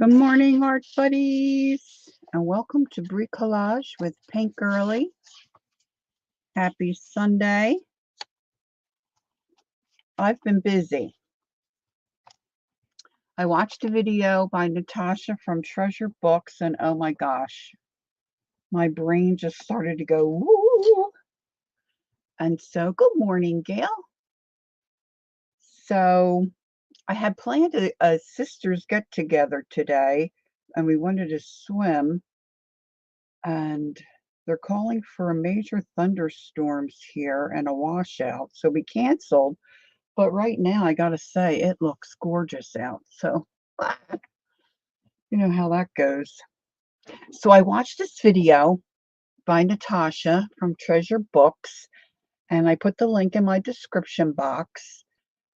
Good morning, art buddies, and welcome to Bricolage with Pink Girly. Happy Sunday. I've been busy. I watched a video by Natasha from Treasure Books, and oh my gosh, my brain just started to go woo. And so, good morning, Gail. So, I had planned a sisters get together today, and we wanted to swim. And they're calling for major thunderstorms here and a washout. So we canceled. But right now, I got to say, it looks gorgeous out. So you know how that goes. So I watched this video by Natasha from Treasure Books, and I put the link in my description box.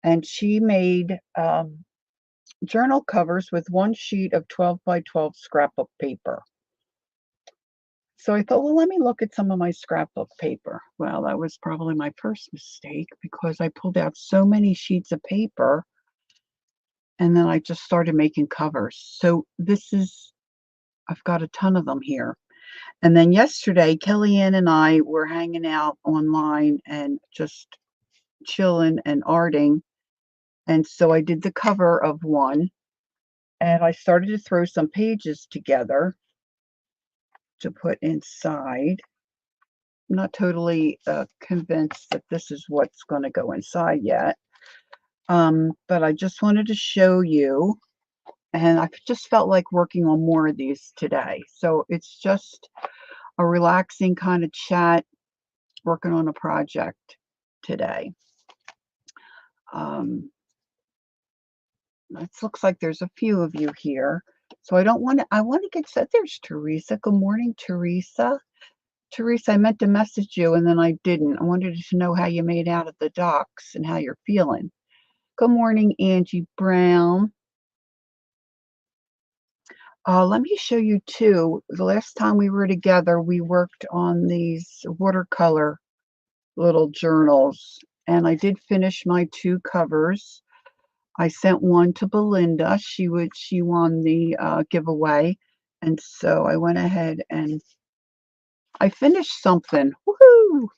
And she made journal covers with one sheet of 12 by 12 scrapbook paper. So I thought, well, let me look at some of my scrapbook paper. Well, that was probably my first mistake because I pulled out so many sheets of paper and then I just started making covers. So I've got a ton of them here. And then yesterday, Kellyanne and I were hanging out online and just chilling and arting. And so I did the cover of one and I started to throw some pages together to put inside. I'm not totally convinced that this is what's going to go inside yet. But I just wanted to show you, and I just felt like working on more of these today. So it's just a relaxing kind of chat, working on a project today. It looks like there's a few of you here. So I want to get set. There's Teresa. Good morning, Teresa. Teresa, I meant to message you and then I didn't. I wanted to know how you made out at the docks and how you're feeling. Good morning, Angie Brown. Let me show you too. The last time we were together, we worked on these watercolor little journals, and I did finish my 2 covers. I sent one to Belinda. She won the giveaway, and so I went ahead and I finished something. Woohoo!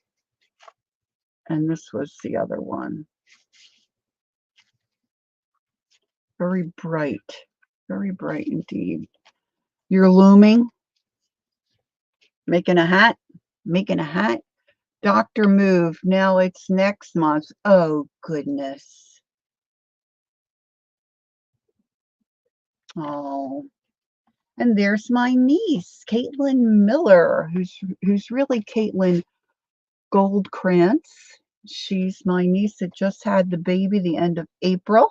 And this was the other one. Very bright indeed. You're looming, making a hat, Doctor Move. Now it's next month. Oh, goodness. Oh, and there's my niece, Caitlin Miller, who's really Caitlin Goldkrantz. She's my niece that just had the baby the end of April.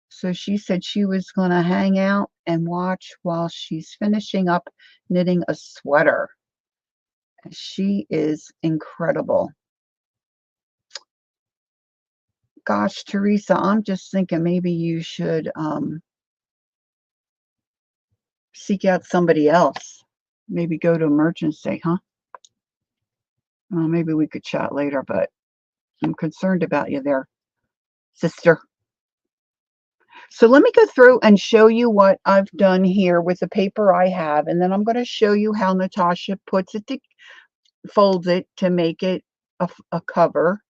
So she said she was going to hang out and watch while she's finishing up knitting a sweater. She is incredible. Gosh, Teresa, I'm just thinking maybe you should seek out somebody else. Maybe go to a merchant and say, huh? Well, maybe we could chat later, but I'm concerned about you there, sister. So let me go through and show you what I've done here with the paper I have, and then I'm going to show you how Natasha folds it to make it a cover.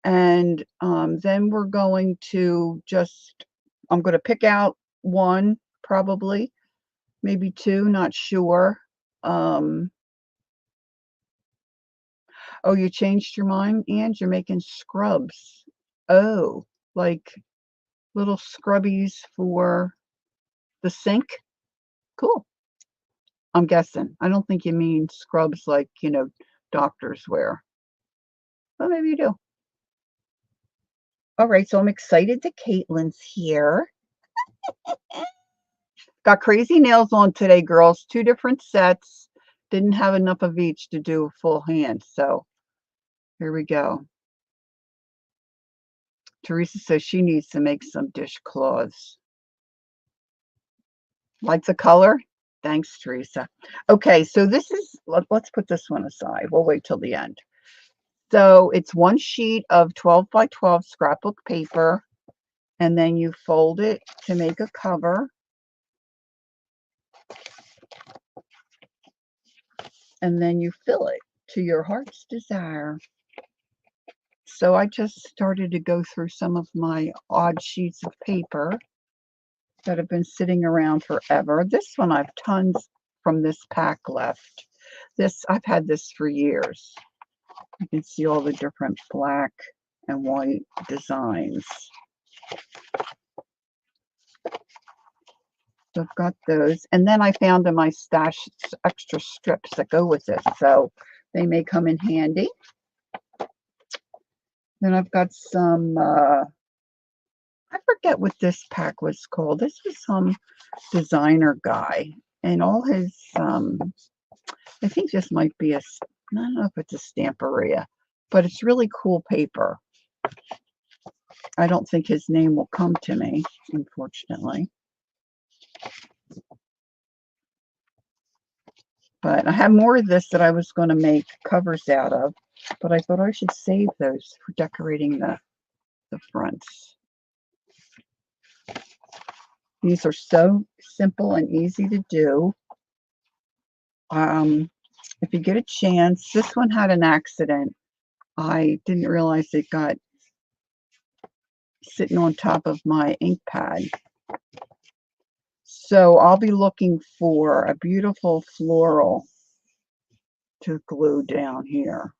And then we're going to I'm going to pick out one, probably, maybe 2, not sure. Oh, you changed your mind, and you're making scrubs. Oh, like little scrubbies for the sink? Cool. I'm guessing. I don't think you mean scrubs like, doctors wear. Well, maybe you do. All right, so I'm excited that Caitlin's here. Got crazy nails on today, girls. 2 different sets. Didn't have enough of each to do a full hand, so here we go. Teresa says she needs to make some dishcloths. Like the color? Thanks, Teresa. Okay, so let's put this one aside. We'll wait till the end. So it's one sheet of 12 by 12 scrapbook paper, and then you fold it to make a cover. and then you fill it to your heart's desire. So I just started to go through some of my odd sheets of paper that have been sitting around forever. This one I've tons from this pack left. This, I've had this for years. You can see all the different black and white designs. So I've got those. And then I found in my stash extra strips that go with it, so they may come in handy. Then I've got some, I forget what this pack was called. This was some designer guy. And all his, I think this might be I don't know if it's a Stamperia, but it's really cool paper. I don't think his name will come to me, unfortunately. But I have more of this that I was going to make covers out of, but I thought I should save those for decorating the fronts. These are so simple and easy to do. If you get a chance, this one had an accident. I didn't realize it got sitting on top of my ink pad. So I'll be looking for a beautiful floral to glue down here.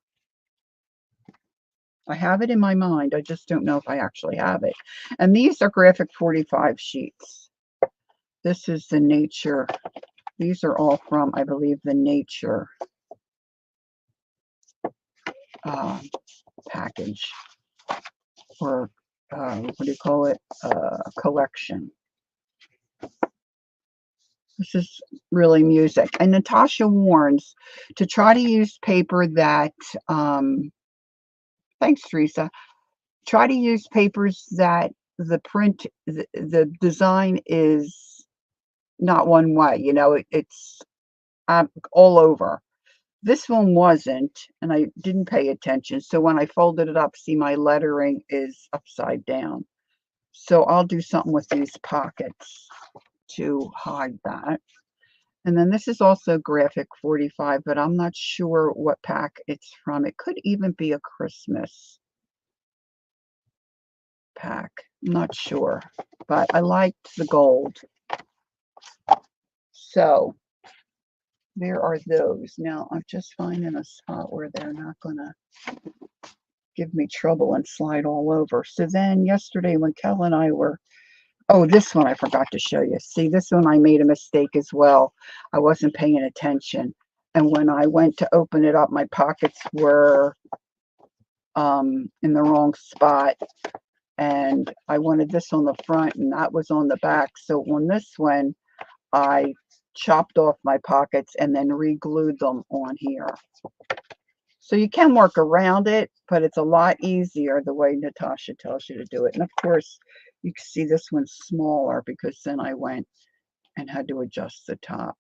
I have it in my mind. I just don't know if I actually have it. And these are graphic 45 sheets. This is the Nature. These are all from, I believe, the Nature package, or what do you call it? Collection. This is really music. And Natasha warns to try to use paper that, thanks, Teresa. Try to use papers that the print, the design is not one way. You know, it's all over. This one wasn't, and I didn't pay attention. So when I folded it up, see, my lettering is upside down. So I'll do something with these pockets to hide that. And then this is also graphic 45, but I'm not sure what pack it's from. It could even be a Christmas pack. I'm not sure, but I liked the gold. So there are those. Now I'm just finding a spot where they're not going to give me trouble and slide all over. So then yesterday when Kel and I were, oh, this one I forgot to show you. See, this one I made a mistake as well. I wasn't paying attention. And when I went to open it up, my pockets were in the wrong spot. And I wanted this on the front and that was on the back. So on this one, I chopped off my pockets and then re-glued them on here. So you can work around it, but it's a lot easier the way Natasha tells you to do it. And of course, you can see this one's smaller because then I went and had to adjust the top.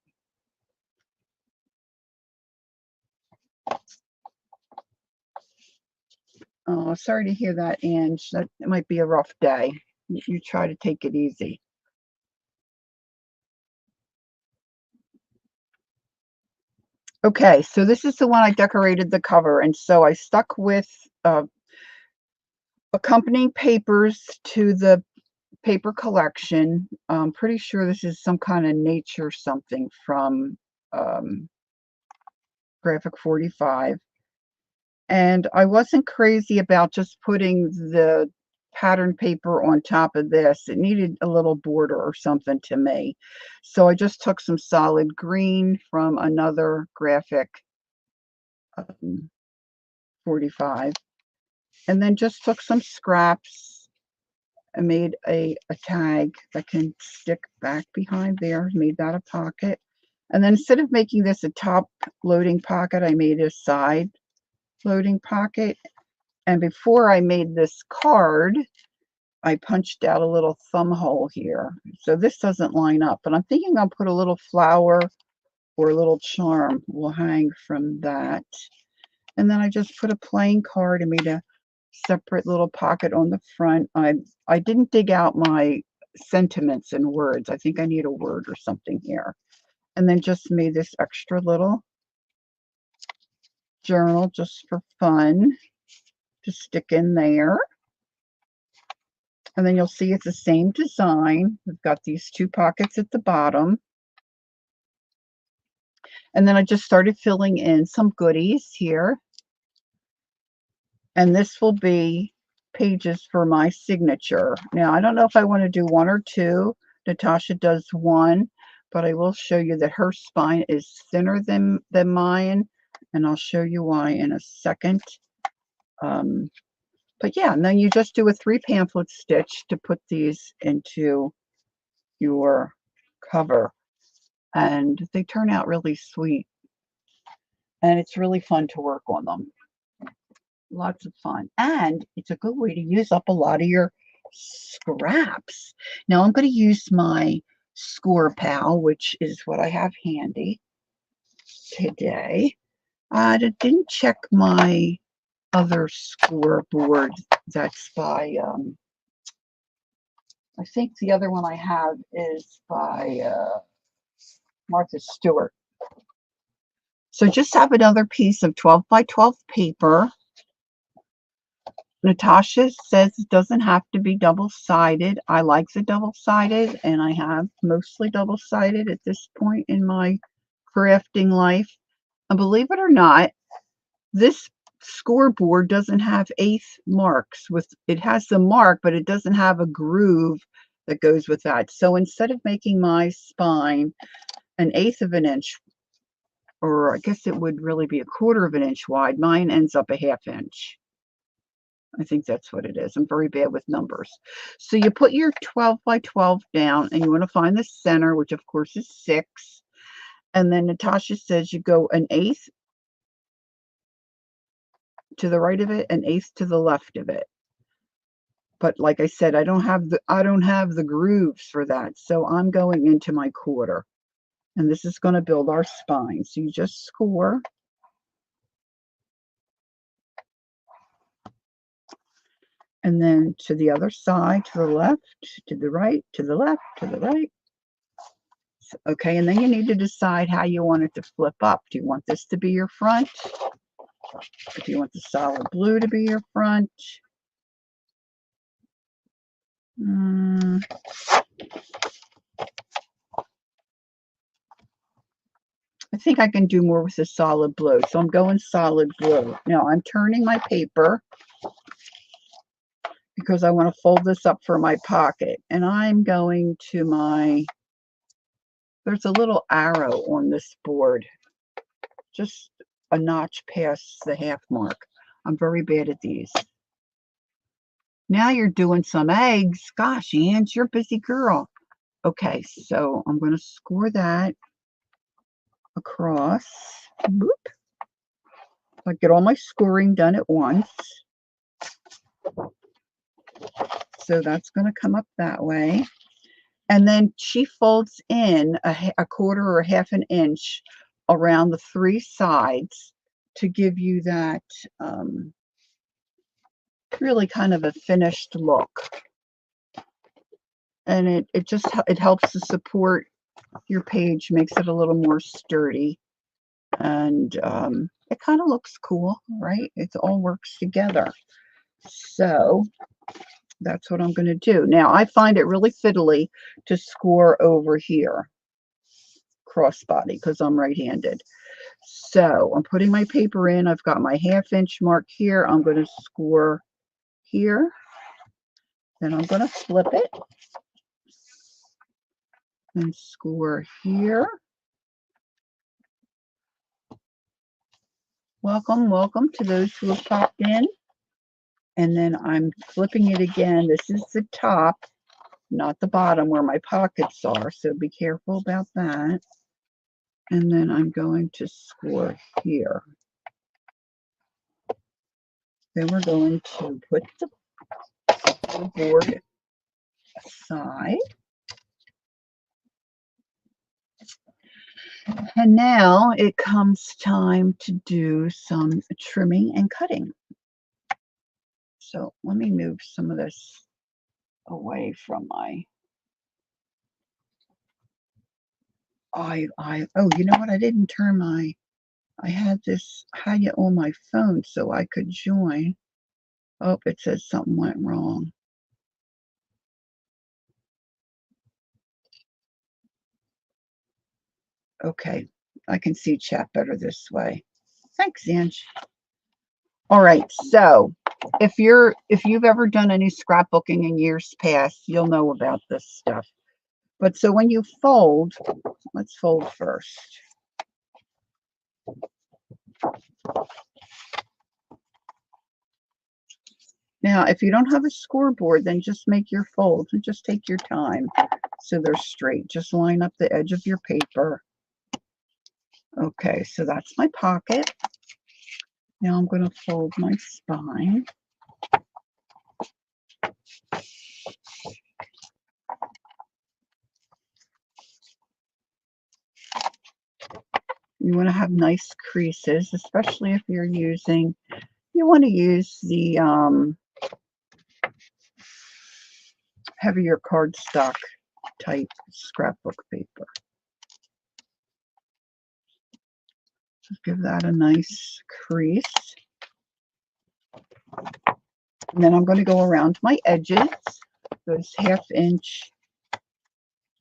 Oh, sorry to hear that, Ange. That it might be a rough day. You try to take it easy. Okay, so this is the one I decorated the cover, and so I stuck with accompanying papers to the paper collection. I'm pretty sure this is some kind of nature something from graphic 45. And I wasn't crazy about just putting the pattern paper on top of this. It needed a little border or something to me. So I just took some solid green from another graphic 45 and then just took some scraps and made a tag that can stick back behind there, made that a pocket. And then instead of making this a top loading pocket, I made a side loading pocket. And before I made this card, I punched out a little thumb hole here. So this doesn't line up, but I'm thinking I'll put a little flower or a little charm will hang from that. And then I just put a plain card and made a separate little pocket on the front. I didn't dig out my sentiments and words. I think I need a word or something here. And then just made this extra little journal just for fun to stick in there. And then you'll see it's the same design. We've got these two pockets at the bottom. And then I just started filling in some goodies here. And this will be pages for my signature. Now, I don't know if I want to do one or two. Natasha does one, but I will show you that her spine is thinner than mine, and I'll show you why in a second. But yeah, and then you just do a 3 pamphlet stitch to put these into your cover, and they turn out really sweet, and it's really fun to work on them. Lots of fun, and it's a good way to use up a lot of your scraps. Now I'm going to use my Score Pal, which is what I have handy today. I didn't check my other scoreboard. That's by I think the other one I have is by Martha Stewart. So just have another piece of 12 by 12 paper. Natasha says it doesn't have to be double-sided. I like the double-sided, and I have mostly double-sided at this point in my crafting life. And believe it or not, this scoreboard doesn't have eighth marks. It has the mark, but it doesn't have a groove that goes with that. So instead of making my spine an eighth of an inch, or I guess it would really be a quarter of an inch wide, mine ends up a half inch. I think that's what it is. I'm very bad with numbers. So you put your 12 by 12 down, and you want to find the center, which of course is 6. And then Natasha says you go an eighth to the right of it, an eighth to the left of it. But like I said, I don't have the grooves for that. So I'm going into my quarter. And this is going to build our spine. So you just score. And then to the other side, to the left, to the right, to the left, to the right. Okay, and then you need to decide how you want it to flip up. Do you want this to be your front? Or do you want the solid blue to be your front? I think I can do more with the solid blue. So I'm going solid blue. Now I'm turning my paper because I want to fold this up for my pocket. And I'm going to there's a little arrow on this board, just a notch past the half mark. I'm very bad at these. Now you're doing some eggs. Gosh, Ange, you're a busy girl. Okay, so I'm going to score that across. Boop. I get all my scoring done at once. So that's going to come up that way. And then she folds in a quarter or half an inch around the 3 sides to give you that really kind of a finished look. And it helps to support your page, makes it a little more sturdy. And it kind of looks cool, right? It all works together. So that's what I'm going to do. Now, I find it really fiddly to score over here, crossbody, because I'm right-handed. So I'm putting my paper in. I've got my half-inch mark here. I'm going to score here. Then I'm going to flip it and score here. Welcome, welcome to those who have popped in. And then I'm flipping it again. This is the top, not the bottom where my pockets are. So be careful about that. And then I'm going to score here. Then we're going to put the board aside. And now it comes time to do some trimming and cutting. So let me move some of this away from my oh, you know what? I didn't turn my I had you on my phone so I could join. Oh, it says something went wrong. Okay, I can see chat better this way. Thanks, Ange. All right, so if you've ever done any scrapbooking in years past, you'll know about this stuff. But so when you fold, let's fold first. Now, if you don't have a scoreboard, then just make your folds and just take your time so they're straight. Just line up the edge of your paper. Okay, so that's my pocket. Now I'm going to fold my spine. You want to have nice creases, especially if you want to use the heavier cardstock type scrapbook paper. Just give that a nice crease. And then I'm going to go around my edges, those 1/2 inch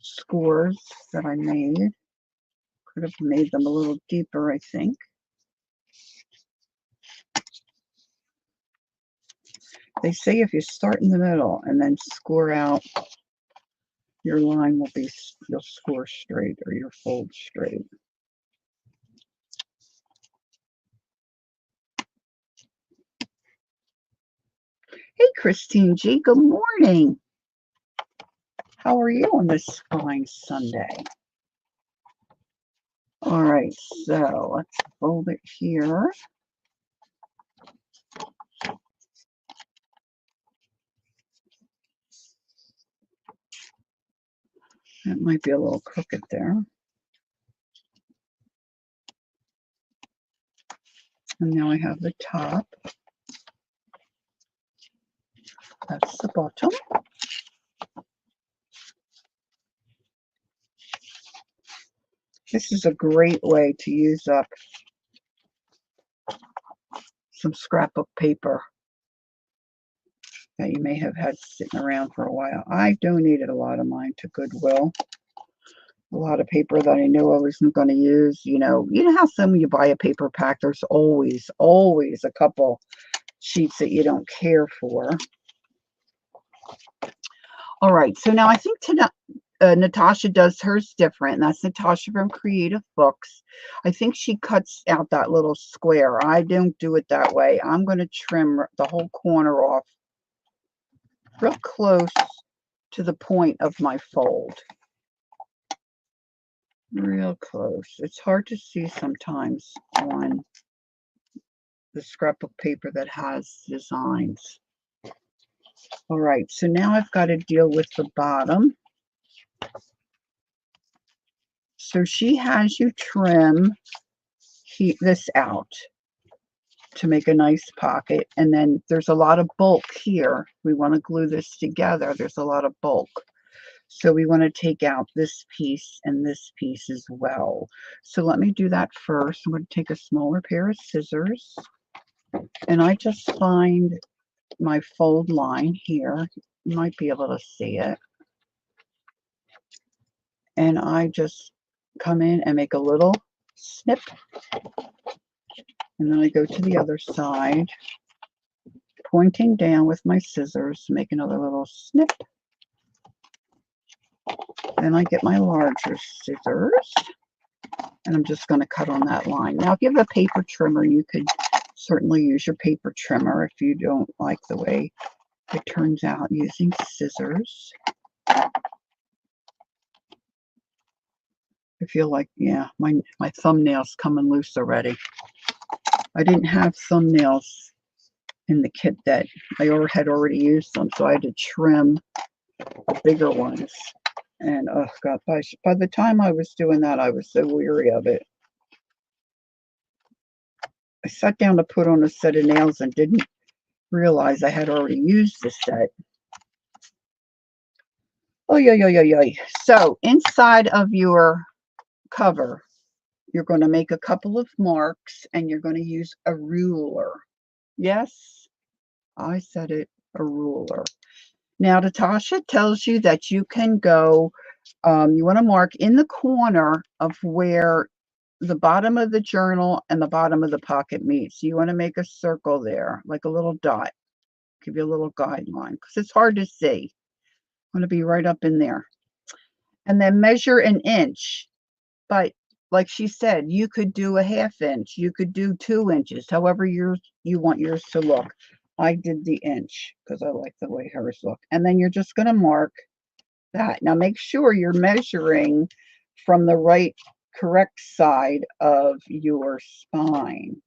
scores that I made. Could have made them a little deeper, I think. They say if you start in the middle and then score out, your line you'll score straight or your fold straight. Hey, Christine G, good morning. How are you on this fine Sunday? All right, so let's fold it here. That might be a little crooked there. And now I have the top. That's the bottom. This is a great way to use up some scrapbook paper that you may have had sitting around for a while. I donated a lot of mine to Goodwill. A lot of paper that I knew I wasn't going to use. You know how some you buy a paper pack, there's always a couple sheets that you don't care for. All right, so now I think Natasha does hers different, and that's Natasha from Creative Books. I think she cuts out that little square. I don't do it that way. I'm going to trim the whole corner off real close to the point of my fold. Real close. It's hard to see sometimes on the scrapbook paper that has designs. All right, so now I've got to deal with the bottom. So she has you trim this out to make a nice pocket, and then there's a lot of bulk here. We want to glue this together. There's a lot of bulk. So we want to take out this piece and this piece as well. So let me do that first. I'm going to take a smaller pair of scissors, and I just find my fold line here. You might be able to see it. And I just come in and make a little snip. And then I go to the other side, pointing down with my scissors to make another little snip. Then I get my larger scissors, and I'm just going to cut on that line. Now, if you have a paper trimmer, you could certainly use your paper trimmer if you don't like the way it turns out using scissors. I feel like, yeah, my thumbnail's coming loose already. I didn't have thumbnails in the kit that I had already used them, so I had to trim the bigger ones. And oh God, by the time I was doing that, I was so weary of it. I sat down to put on a set of nails and didn't realize I had already used the set. Oh, yeah. So inside of your cover, You're going to make a couple of marks and you're going to use a ruler. Yes, I said it, a ruler. Now, Natasha tells you that you can go, you want to mark in the corner of where the bottom of the journal and the bottom of the pocket meet. So you want to make a circle there, like a little dot. Give you a little guideline because it's hard to see. Want to be right up in there. And then measure an inch. But like she said, you could do a ½ inch. You could do 2 inches, however you want yours to look. I did the inch because I like the way hers look. And then you're just going to mark that. Now make sure you're measuring from the right, correct side of your spine.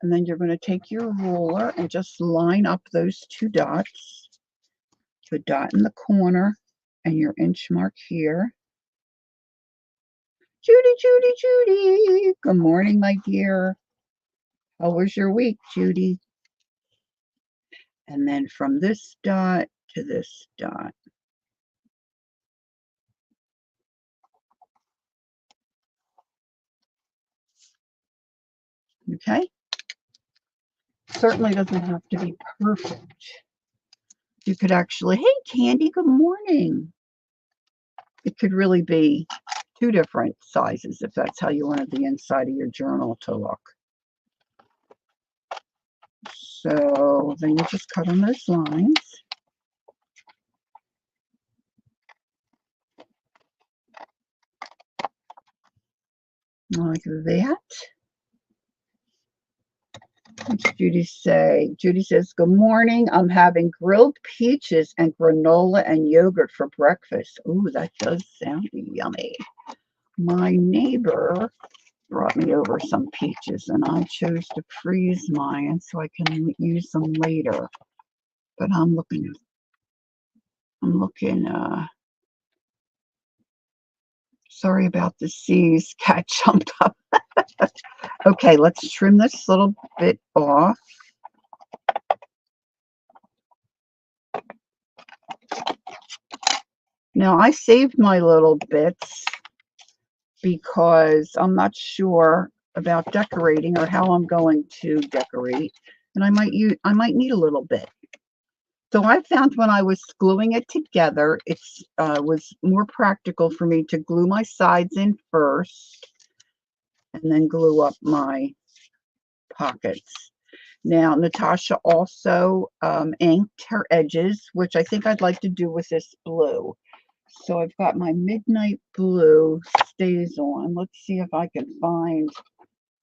And then you're going to take your ruler and just line up those 2 dots, the dot in the corner and your inch mark here. Judy, Judy, Judy. Good morning, my dear. How was your week, Judy? And then from this dot to this dot. Okay? Certainly doesn't have to be perfect. You could actually, hey, Candy, good morning. It could really be 2 different sizes if that's how you wanted the inside of your journal to look. So then you just cut on those lines. Like that. What's Judy say? Judy says, good morning. I'm having grilled peaches and granola and yogurt for breakfast. Ooh, that does sound yummy. My neighbor brought me over some peaches and I chose to freeze mine so I can use them later. But I'm looking, sorry about the C's. Cat jumped up. Okay, let's trim this little bit off. Now, I saved my little bits because I'm not sure about decorating or how I'm going to decorate, and I might need a little bit. So I found when I was gluing it together, it was more practical for me to glue my sides in first and then glue up my pockets. Now, Natasha also inked her edges, which I think I'd like to do with this blue. So I've got my midnight blue stays on. Let's see if I can find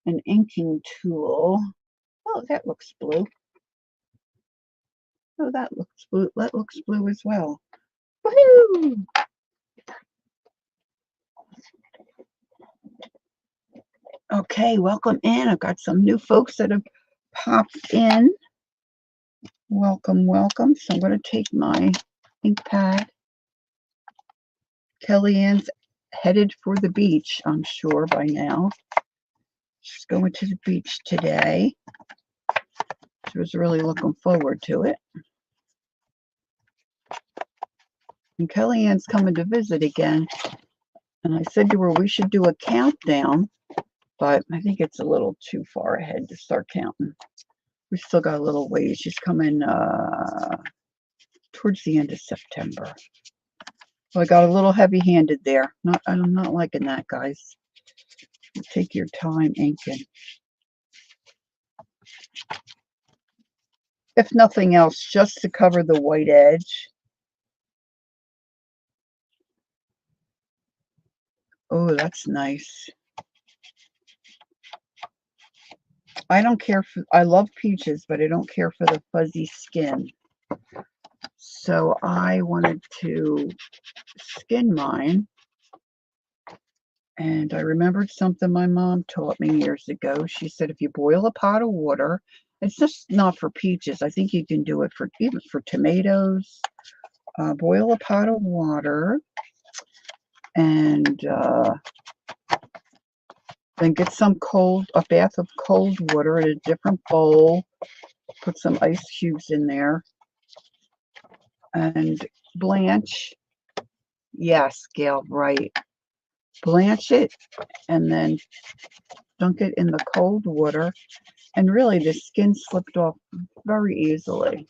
an inking tool. Oh, that looks blue. Oh, that looks blue. That looks blue as well. Woohoo! Okay, welcome in. I've got some new folks that have popped in. Welcome, welcome. So I'm going to take my ink pad. Kellyanne's headed for the beach, I'm sure, by now. She's going to the beach today. She was really looking forward to it. And Kellyanne's coming to visit again. And I said to her, we should do a countdown, but I think it's a little too far ahead to start counting. We still got a little ways. She's coming towards the end of September. So I got a little heavy-handed there. I'm not liking that, guys. Take your time inking. If nothing else, just to cover the white edge. Oh, that's nice. I don't care for, I love peaches, but I don't care for the fuzzy skin. So I wanted to skin mine. And I remembered something my mom taught me years ago. She said, if you boil a pot of water, it's just not for peaches. I think you can do it for even for tomatoes. Boil a pot of water and then get a bath of cold water in a different bowl. Put some ice cubes in there and blanch. Yes, Gail, right. blanch it, and then dunk it in the cold water. And really, the skin slipped off very easily.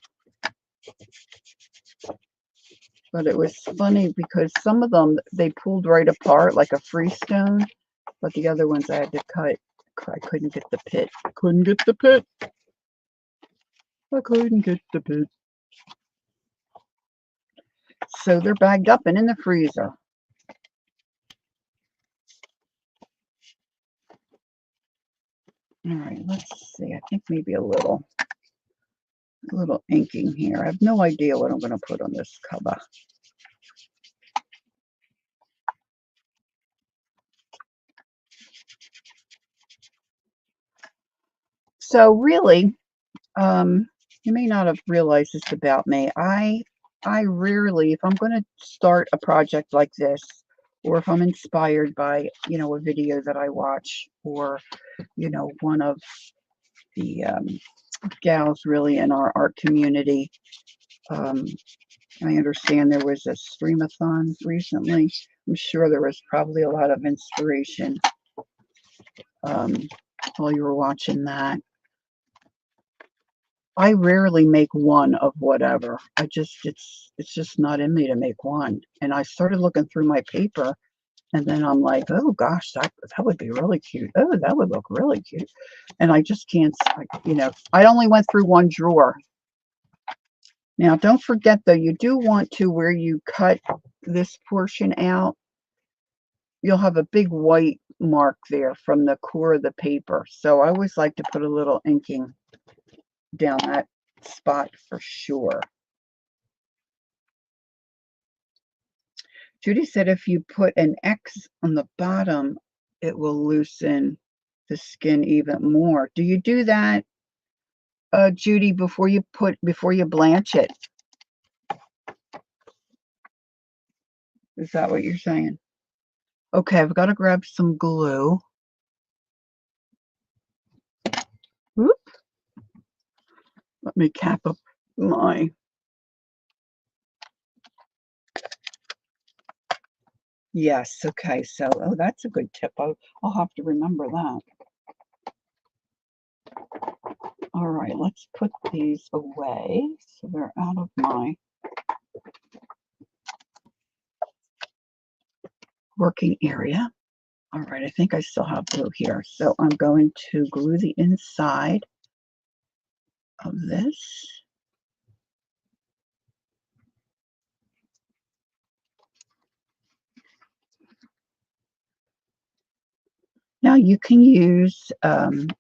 But it was funny because some of them, they pulled right apart like a freestone. But the other ones I had to cut. I couldn't get the pit. I couldn't get the pit. I couldn't get the pit. So they're bagged up and in the freezer. All right, let's see. I think maybe a little inking here. I have no idea what I'm going to put on this cover. So really, you may not have realized this about me. I rarely, if I'm going to start a project like this, or if I'm inspired by, a video that I watch, or, one of the gals really in our art community. I understand there was a streamathon recently. I'm sure there was probably a lot of inspiration while you were watching that. I rarely make one of whatever. It's just not in me to make one. And I started looking through my paper, and then I'm like, oh gosh, that would be really cute. Oh, that would look really cute. And I just can't, I only went through one drawer. Now, don't forget though, you do want to, where you cut this portion out, you'll have a big white mark there from the core of the paper. So I always like to put a little inking down that spot for sure. Judy said if you put an X on the bottom, it will loosen the skin even more. Do you do that, Judy, before you blanch it? Is that what you're saying? Okay, I've got to grab some glue. Whoop. Let me cap up my... Yes, okay, so, oh, that's a good tip. I'll have to remember that. All right, let's put these away so they're out of my working area. All right, I think I still have glue here. So I'm going to glue the inside of this. Now you can use,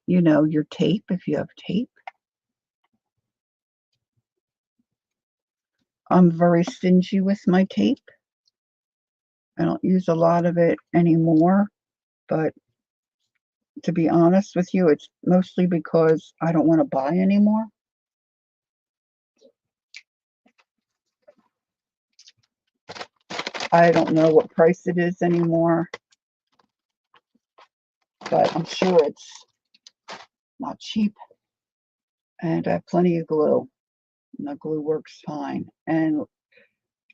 your tape if you have tape. I'm very stingy with my tape. I don't use a lot of it anymore, but to be honest with you, it's mostly because I don't want to buy anymore. I don't know what price it is anymore, but I'm sure it's not cheap. And I have plenty of glue, and the glue works fine. And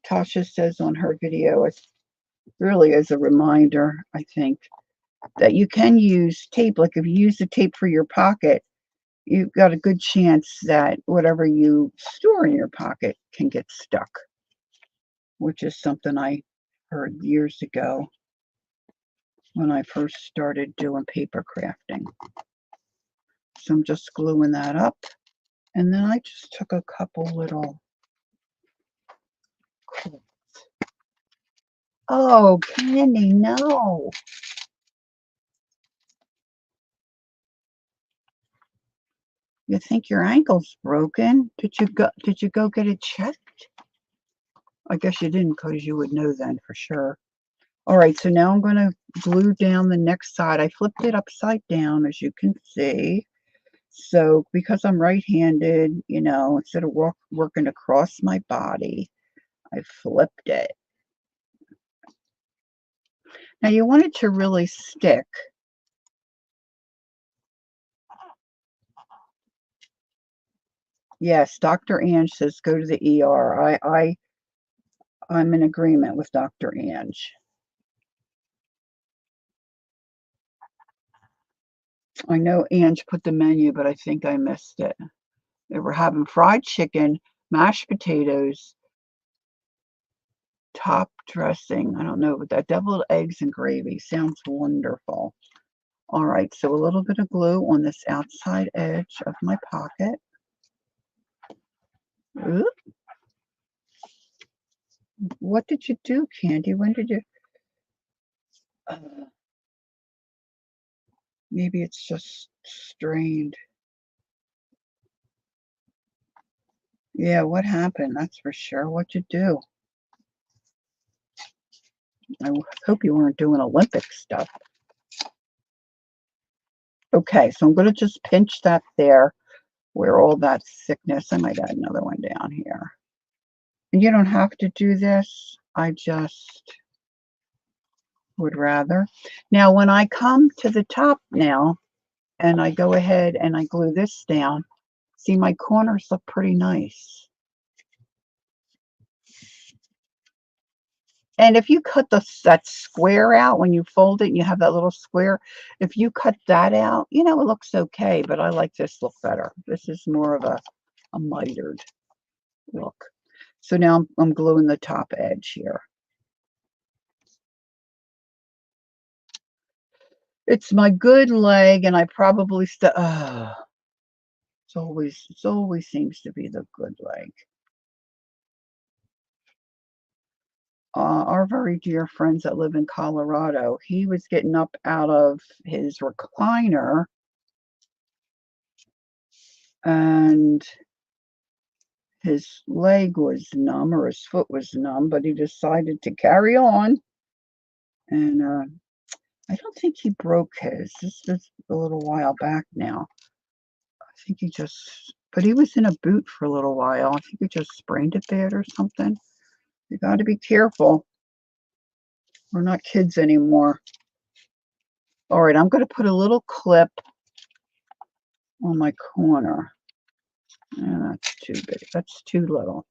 Tasha says on her video, it's really as a reminder, I think, that you can use tape. Like if you use the tape for your pocket, you've got a good chance that whatever you store in your pocket can get stuck, which is something I heard years ago when I first started doing paper crafting. So I'm just gluing that up. And then I just took a couple little clips. Oh, Candy, no. You think your ankle's broken? Did you go get it checked? I guess you didn't, because you would know then for sure. All right, so now I'm going to glue down the next side. I flipped it upside down, as you can see. So because I'm right-handed, instead of working across my body, I flipped it. Now you want it to really stick. Yes, Dr. Ange says go to the ER. I'm in agreement with Dr. Ange. I know Ange put the menu, but I think I missed it. They were having fried chicken, mashed potatoes, top dressing. I don't know, but that deviled eggs and gravy sounds wonderful. All right, so a little bit of glue on this outside edge of my pocket. Oop. What did you do, Candy? When did you? Uh, maybe it's just strained. Yeah, what happened? That's for sure. What'd you do? I hope you weren't doing Olympic stuff. Okay, so I'm going to just pinch that there where all that thickness, I might add another one down here. And you don't have to do this. I just would rather. Now, when I come to the top now, and I go ahead and I glue this down, see my corners look pretty nice. And if you cut that square out when you fold it and you have that little square, if you cut that out, you know, it looks okay, but I like this look better. This is more of a mitered look. So now I'm gluing the top edge here. It's my good leg, and I probably it always seems to be the good leg. Our very dear friends that live in Colorado, he was getting up out of his recliner and his leg was numb or his foot was numb, but he decided to carry on. And I don't think he broke his. This was a little while back now. I think he just, but he was in a boot for a little while. I think he just sprained it bad or something. You got to be careful. We're not kids anymore. All right, I'm going to put a little clip on my corner. That's too big. That's too little.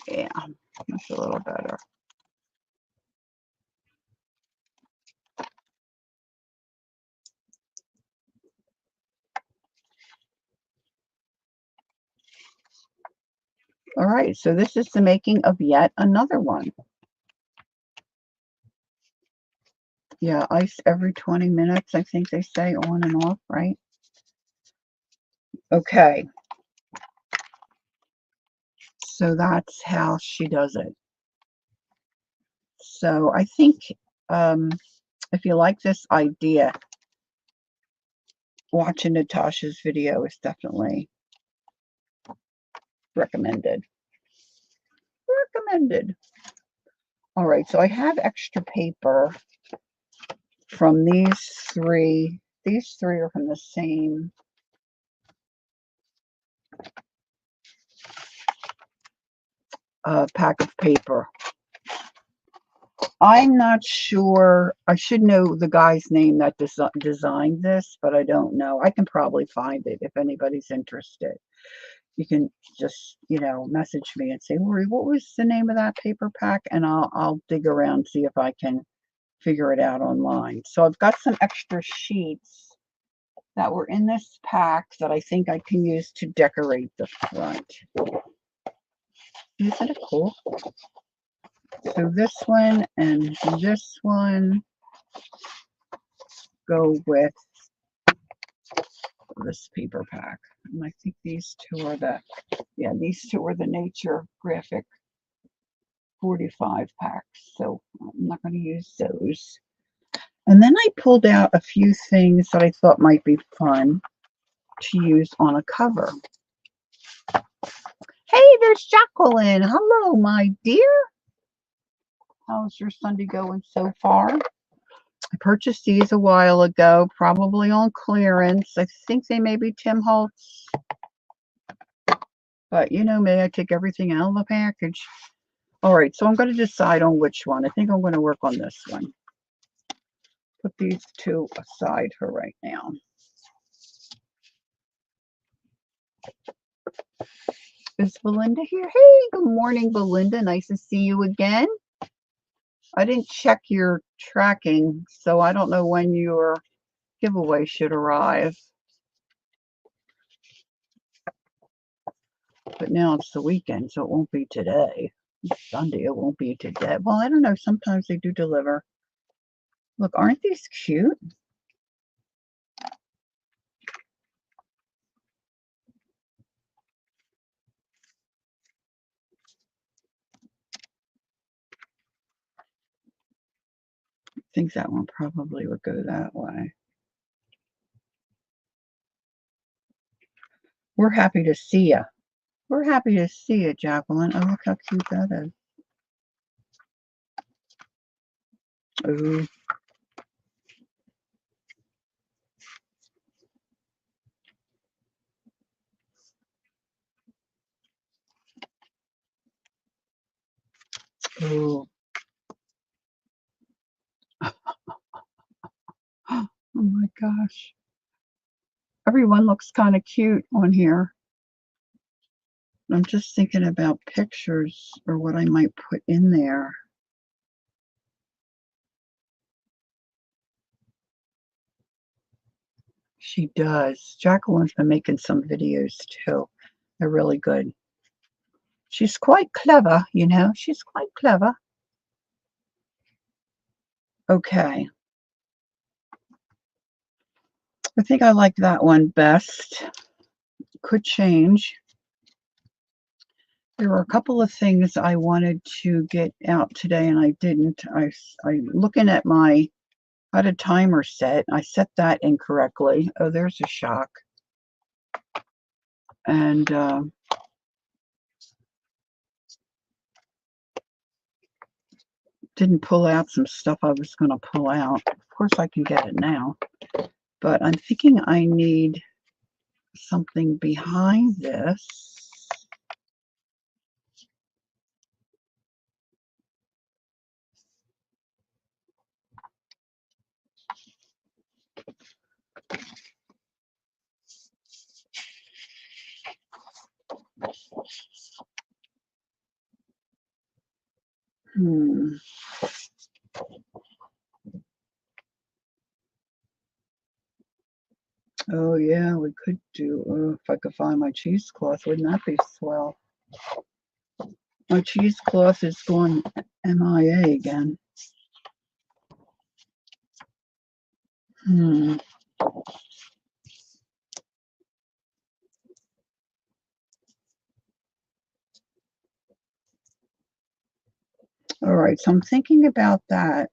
Yeah, that's a little better. All right, so this is the making of yet another one. Yeah, ice every 20 minutes, I think they say, on and off, right? Okay. So that's how she does it. So I think if you like this idea, watching Natasha's video is definitely recommended. Recommended. All right, so I have extra paper from these three. These three are from the same pack of paper. I'm not sure. I should know the guy's name that designed this, but I don't know. I can probably find it if anybody's interested. You can just, message me and say, Lori, what was the name of that paper pack? And I'll dig around and see if I can figure it out online. So I've got some extra sheets that were in this pack that I think I can use to decorate the front. Isn't it cool? So this one and this one go with this paper pack. And I think these two are these two are the Nature Graphic 45 packs. So I'm not going to use those. And then I pulled out a few things that I thought might be fun to use on a cover. Hey, there's Jacqueline. Hello, my dear. How's your Sunday going so far? I purchased these a while ago, probably on clearance. I think they may be Tim Holtz. But you know me, I take everything out of the package. All right, so I'm going to decide on which one. I think I'm going to work on this one. Put these two aside for right now. Is Belinda here? Hey, good morning, Belinda. Nice to see you again. I didn't check your tracking, so I don't know when your giveaway should arrive. But now it's the weekend, so it won't be today. Sunday, it won't be today. Well, I don't know. Sometimes they do deliver. Look, aren't these cute? I think that one probably would go that way. We're happy to see you. We're happy to see you, Jacqueline. Oh, look how cute that is. Ooh. Ooh. Oh my gosh. Everyone looks kind of cute on here. I'm just thinking about pictures or what I might put in there. She does. Jacqueline's been making some videos too. They're really good. She's quite clever, you know. She's quite clever. Okay. I think I like that one best. Could change. There were a couple of things I wanted to get out today and I didn't. I looking at my, I had a timer set. I set that incorrectly. Oh, there's a shock. And didn't pull out some stuff I was going to pull out. Of course, I can get it now. But I'm thinking I need something behind this. Oh yeah, we could do, if I could find my cheesecloth, wouldn't that be swell? My cheesecloth is going MIA again. All right, so I'm thinking about that.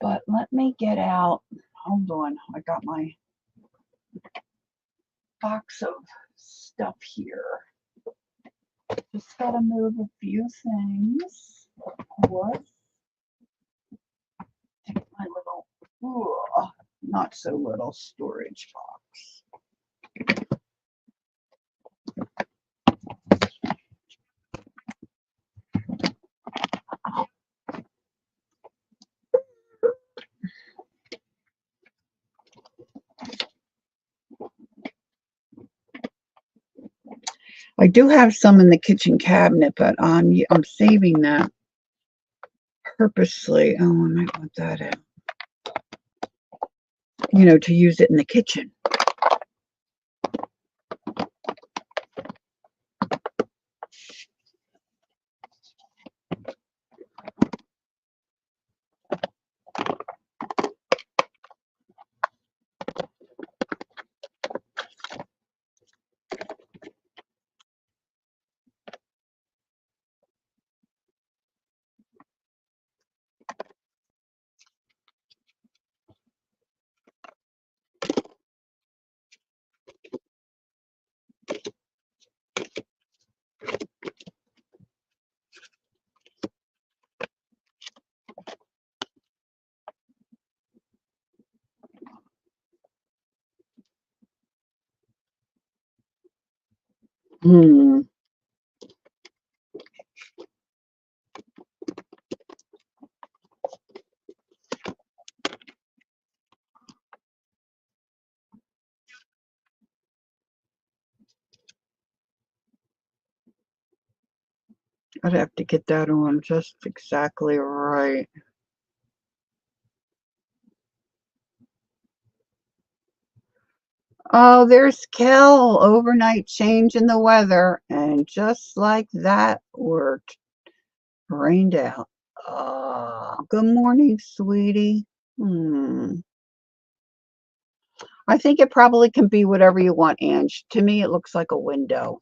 But let me get out. Hold on, I got my box of stuff here. Just gotta move a few things. What? Take my little, not so little storage box. I do have some in the kitchen cabinet, but I'm saving that purposely. Oh, I might want that out. You know, to use it in the kitchen. Hmm. I'd have to get that on just exactly right. Oh, there's Kel, overnight change in the weather, and just like that worked, rained out. Oh, good morning, sweetie. I think it probably can be whatever you want, Ange. To me, it looks like a window.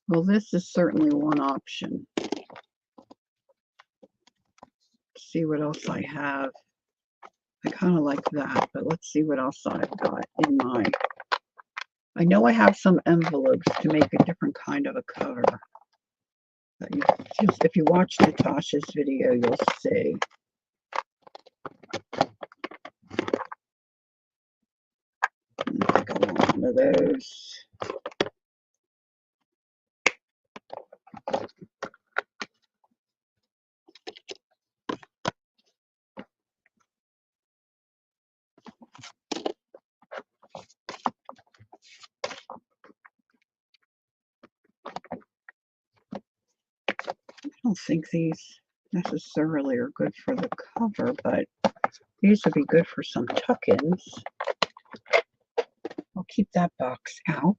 Well, this is certainly one option. Let's see what else I have. I kind of like that, but let's see what else I've got in my. I know I have some envelopes to make a different kind of a cover. If you watch Natasha's video, you'll see. I got one of those. I don't think these necessarily are good for the cover, but these would be good for some tuck-ins. I'll keep that box out.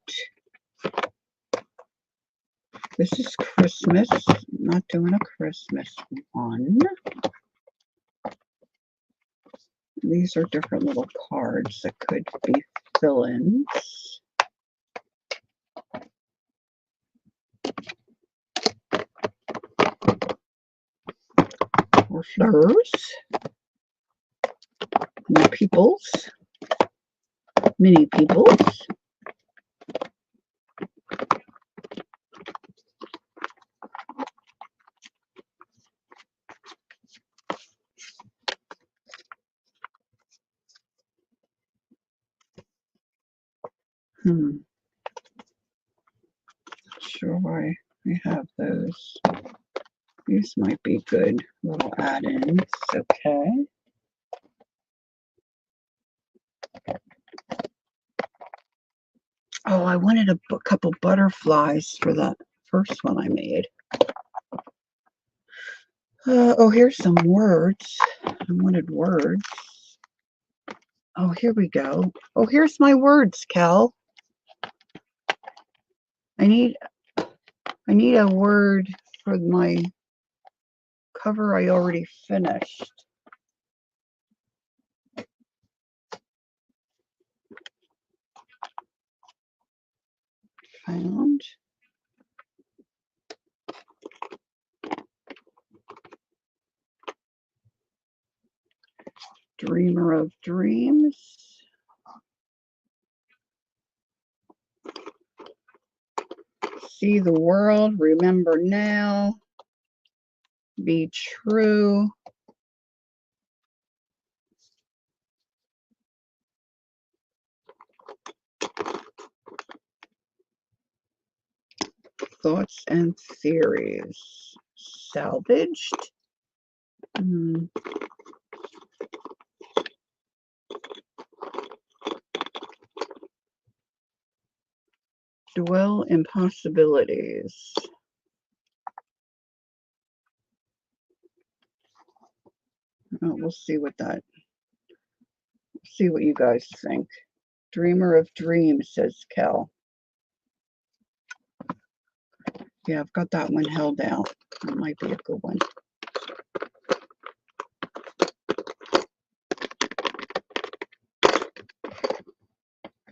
This is Christmas. I'm not doing a Christmas one. These are different little cards that could be fill-ins. Or flowers. More peoples. Mini peoples. Sure why we have those. These might be good little add-ins. Okay. Oh, I wanted a couple butterflies for that first one I made. Oh, here's some words. I wanted words. Oh, here we go. Oh, here's my words, Cal. I need a word for my cover I already finished. Found. Dreamer of dreams. See the world, remember now. Be true. Thoughts and theories. Salvaged. Dwell in possibilities. We'll see what you guys think. Dreamer of dreams, says Kel. Yeah, I've got that one held out. That might be a good one.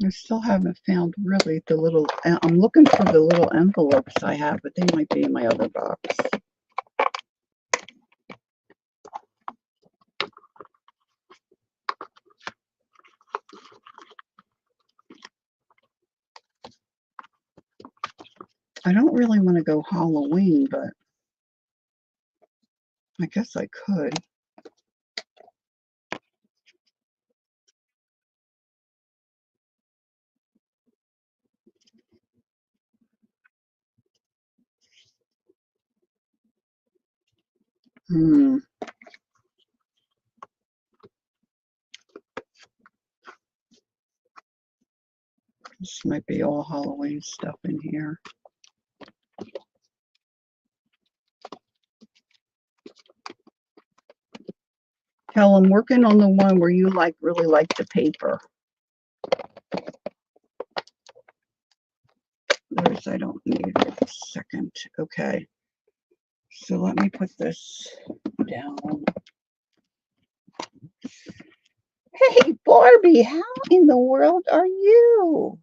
I still haven't found really the little, I'm looking for the little envelopes I have, but they might be in my other box. I don't really want to go Halloween, but I guess I could. Hmm. This might be all Halloween stuff in here. Kel, I'm working on the one where you really like the paper. I don't need it. A second. Okay. So let me put this down. Hey, Barbie, how in the world are you?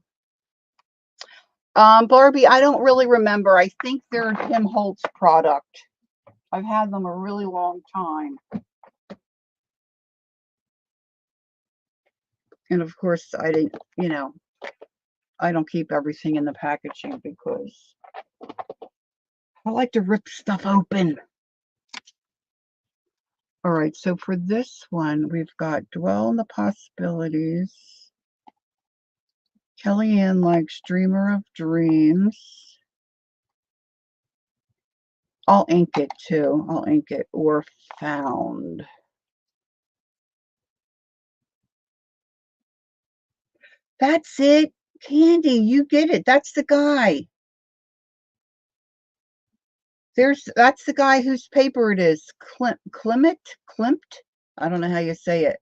Barbie, I don't really remember. I think they're a Tim Holtz product. I've had them a really long time. And of course, I didn't, I don't keep everything in the packaging because I like to rip stuff open. All right, so for this one, we've got Dwell on the Possibilities. Kellyanne likes Dreamer of Dreams. I'll ink it too. I'll ink it. Or Found. That's it. Candy, you get it. That's the guy. That's the guy whose paper it is. Klimt? I don't know how you say it.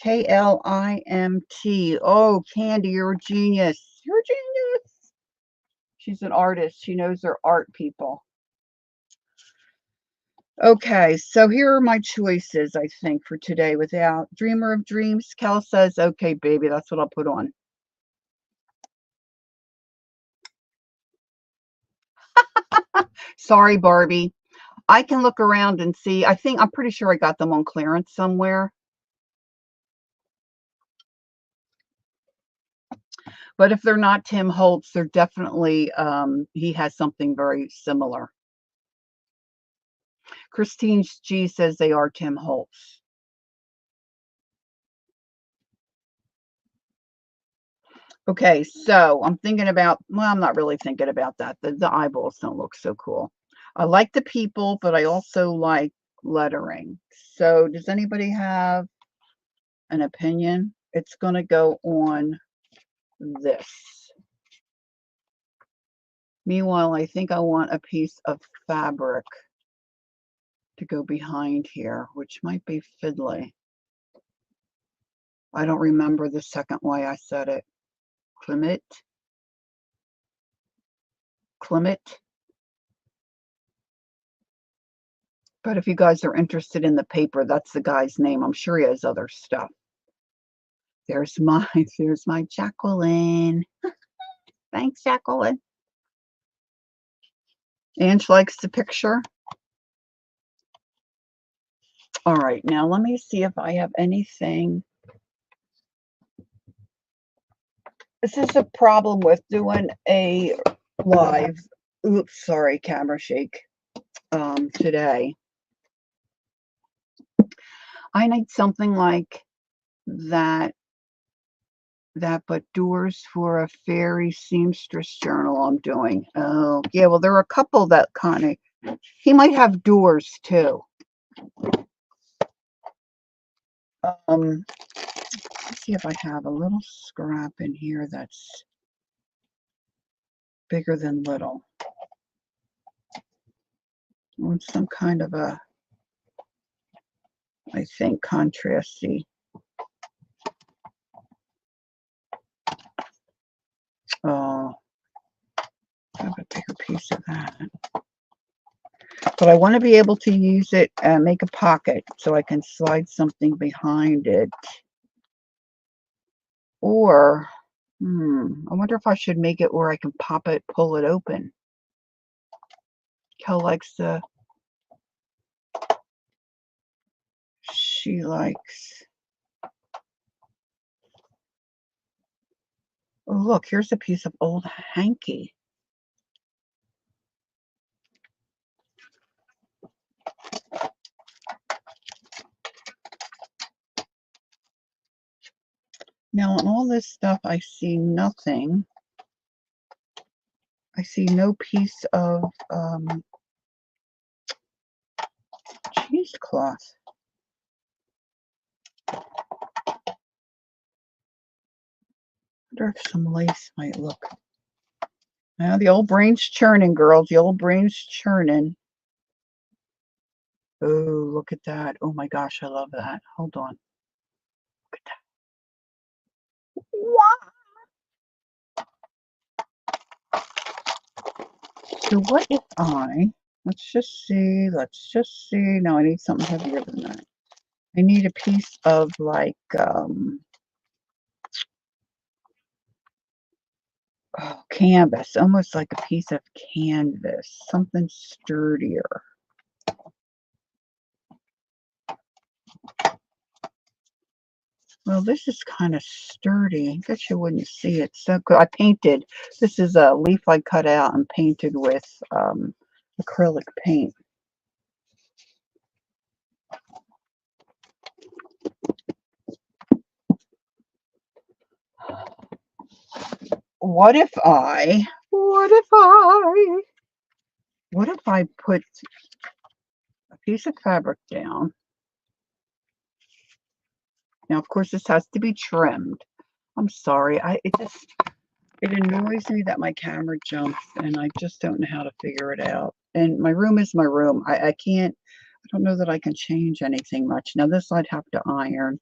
Klimt. Oh, Candy, you're a genius. You're a genius. She's an artist. She knows her art, people. Okay, so here are my choices, I think, for today. Without Dreamer of Dreams, Cal says, okay, baby, that's what I'll put on. Sorry, Barbie. I can look around and see. I'm pretty sure I got them on clearance somewhere. But if they're not Tim Holtz, they're definitely, he has something very similar. Christine G says they are Tim Holtz. Okay, so I'm thinking about, well, I'm not really thinking about that. The eyeballs don't look so cool. I like the people, but I also like lettering. So does anybody have an opinion? It's going to go on this. Meanwhile, I think I want a piece of fabric to go behind here, which might be fiddly. I don't remember the second way I said it. Klimt. But if you guys are interested in the paper, that's the guy's name. I'm sure he has other stuff. There's my Jacqueline. Thanks, Jacqueline. Ange likes the picture. All right, now let me see if I have anything. This is a problem with doing a live. Oops, sorry, camera shake. Today. I need something like that, but doors for a fairy seamstress journal I'm doing. Oh, yeah, well, there are a couple that kind of, he might have doors too. Let's see if I have a little scrap in here that's bigger than little. I want some kind of a, I think, contrasty. Oh, I have a bigger piece of that. But I want to be able to use it and make a pocket so I can slide something behind it. Or, I wonder if I should make it where I can pop it, pull it open. Kel likes she likes, oh, look, here's a piece of old hanky. Now, on all this stuff, I see nothing. I see no piece of cheesecloth. I wonder if some lace might look. Now the old brain's churning, girls. The old brain's churning. Oh, look at that. Oh my gosh, I love that. Hold on. Look at that. Wow. So what if let's just see. No, I need something heavier than that. I need a piece of like, canvas, almost like a piece of canvas, something sturdier. Well, this is kind of sturdy. I guess you wouldn't see it. So good. I painted. This is a leaf I cut out and painted with acrylic paint. What if I put a piece of fabric down? Now, of course, this has to be trimmed. I'm sorry. It annoys me that my camera jumps and I just don't know how to figure it out. And my room is my room. I don't know that I can change anything much. Now, this I'd have to iron,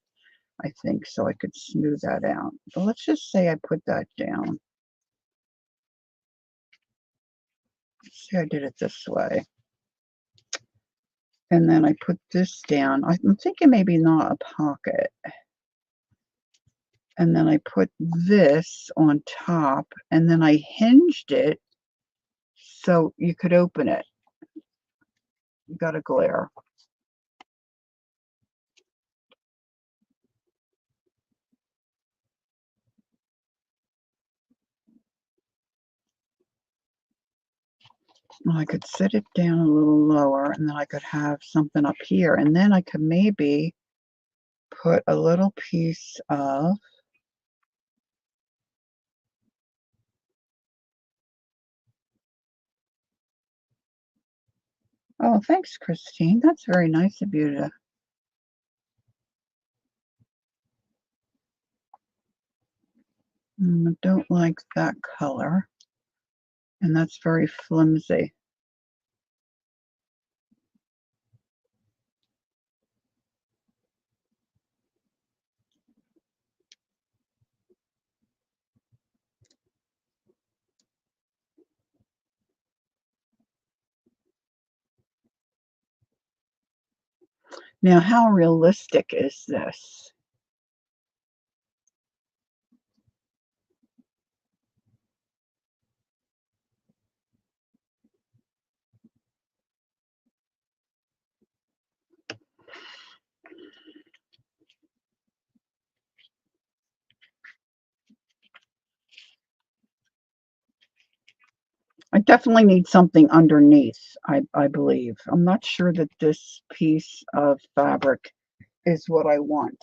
I think, so I could smooth that out. But let's just say I put that down. Let's say I did it this way. And then I put this down. I'm thinking maybe not a pocket. And then I put this on top, and then I hinged it so you could open it. You got a glare. Well, I could set it down a little lower, and then I could have something up here, and then I could maybe put a little piece of oh, thanks, Christine. That's very nice of you to I don't like that color, and that's very flimsy. Now, how realistic is this? I definitely need something underneath, I believe. I'm not sure that this piece of fabric is what I want.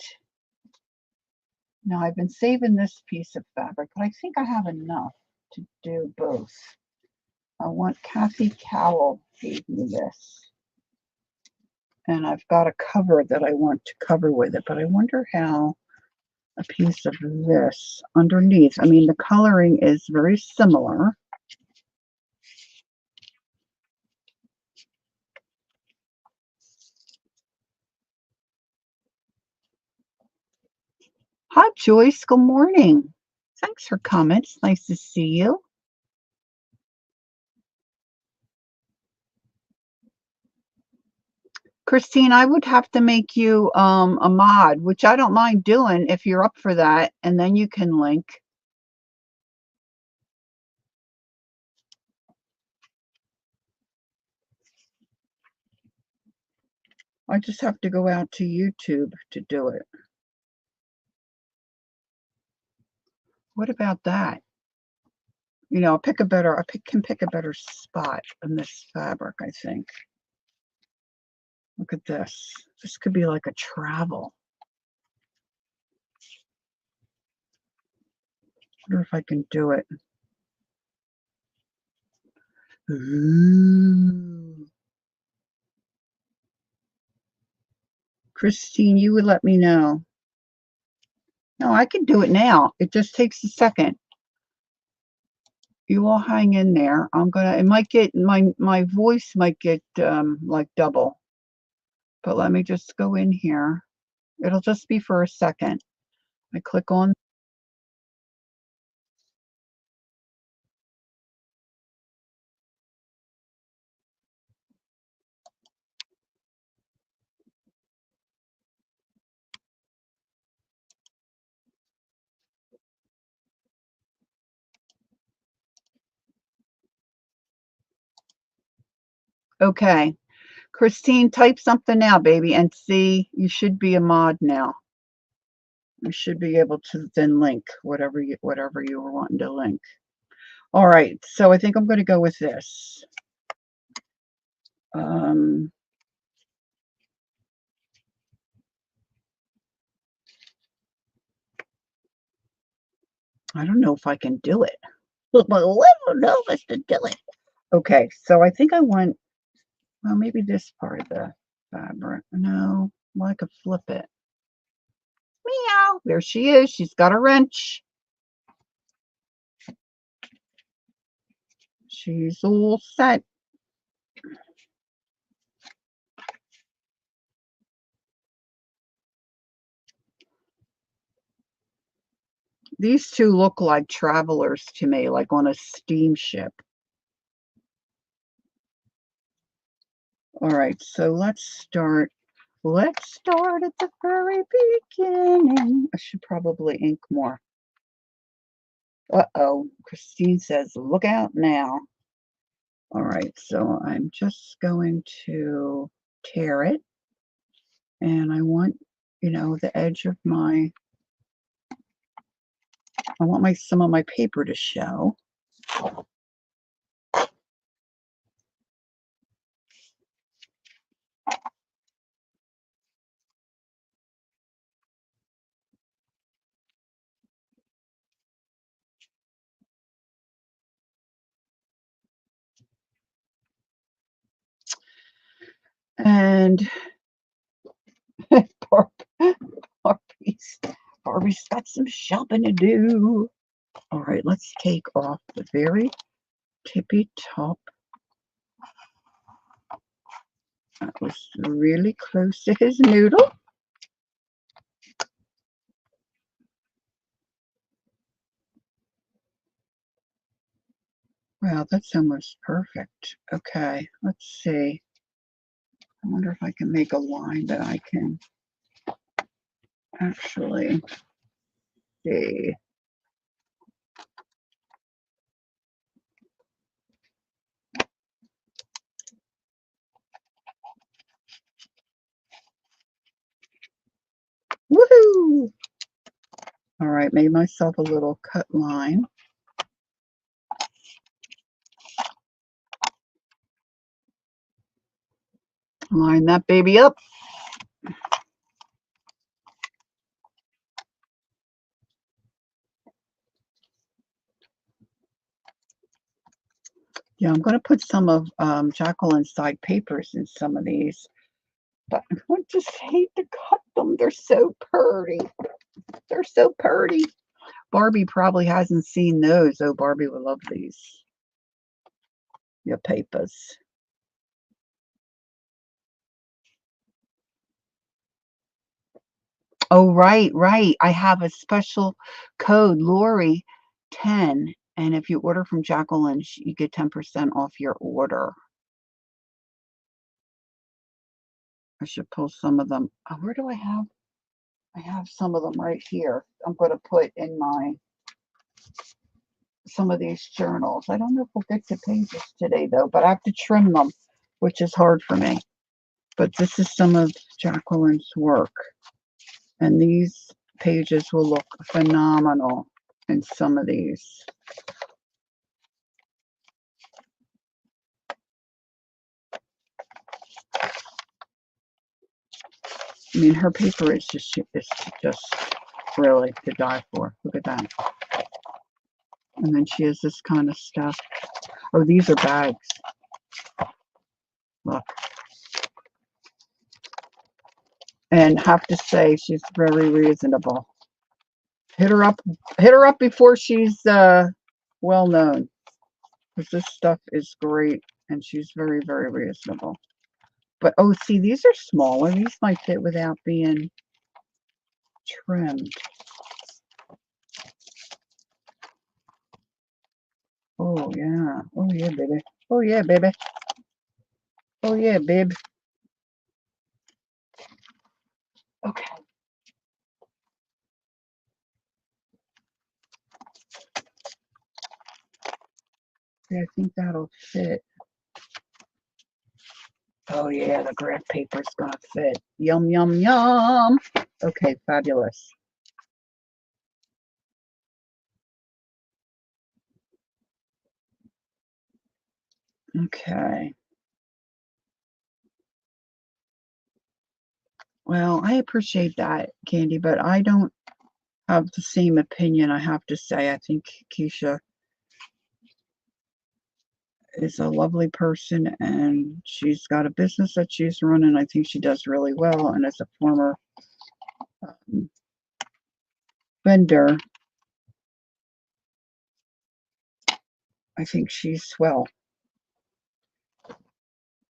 Now, I've been saving this piece of fabric, but I think I have enough to do both. Kathy Cowell gave me this. And I've got a cover that I want to cover with it, but I wonder how a piece of this underneath. I mean, the coloring is very similar. Hi, Joyce. Good morning. Thanks for coming. It's nice to see you. Christine, I would have to make you a mod, which I don't mind doing if you're up for that, and then you can link. I just have to go out to YouTube to do it. What about that? You know, can pick a better spot in this fabric, I think. Look at this. This could be like a travel. I wonder if I can do it. Ooh. Christine, you would let me know. No, I can do it now. It just takes a second. You all hang in there. It might get, my voice might get like double. But let me just go in here. It'll just be for a second. I click on. Okay. Christine, type something now, baby, and see, you should be a mod now. You should be able to then link whatever you were wanting to link. All right, so I think I'm going to go with this. I don't know if I can do it. I'm a little nervous to do it. Okay, so I think I want, well, maybe this part of the fabric. No, well, I could flip it. Meow. There she is. She's got a wrench. She's all set. These two look like travelers to me, like on a steamship. All right, so let's start. Let's start at the very beginning. I should probably ink more. Uh-oh, Christine says, look out now. All right, so I'm just going to tear it. And I want, the edge of I want some of my paper to show. And Barbie's got some shopping to do. All right, let's take off the very tippy top. That was really close to his noodle. Wow, that's almost perfect. Okay, let's see. I wonder if I can make a line that I can actually see. Woohoo! All right, made myself a little cut line. Line that baby up. Yeah, I'm going to put some of Jacqueline's side papers in some of these. But I just hate to cut them. They're so pretty. They're so pretty. Barbie probably hasn't seen those. Oh, Barbie would love these. Your papers. Oh, right, right. I have a special code, Lori 10. And if you order from Jacqueline, you get 10% off your order. I should pull some of them. Oh, where do I have? I have some of them right here. I'm going to put in some of these journals. I don't know if we'll get to pages today, though, but I have to trim them, which is hard for me. But this is some of Jacqueline's work. And these pages will look phenomenal in some of these. I mean, her paper is just really to die for. Look at that. And then she has this kind of stuff. Oh, these are bags. Look. and have to say she's very reasonable. Hit her up, hit her up before she's well known, because this stuff is great, and she's very reasonable. But oh, see, these are smaller. These might fit without being trimmed. Oh yeah. Oh yeah, baby. Oh yeah, baby. Oh yeah, babe. Okay. Yeah, I think that'll fit. Oh yeah, the graph paper's gonna fit. Yum yum yum. Okay, fabulous. Okay. Well, I appreciate that, Candy, but I don't have the same opinion, I have to say. I think Keisha is a lovely person, and she's got a business that she's running. I think she does really well. And as a former um, vendor, I think she's swell.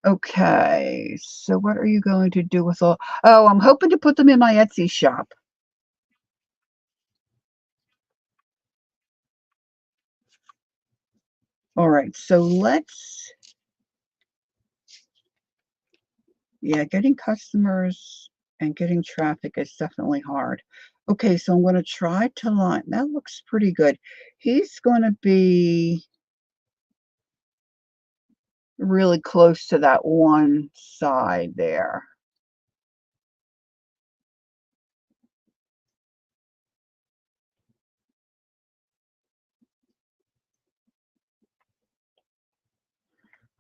Okay, so what are you going to do with all? Oh, I'm hoping to put them in my Etsy shop. All right, so let's, yeah, getting customers and getting traffic is definitely hard. Okay, so I'm going to try to line. That looks pretty good. He's going to be really close to that one side there.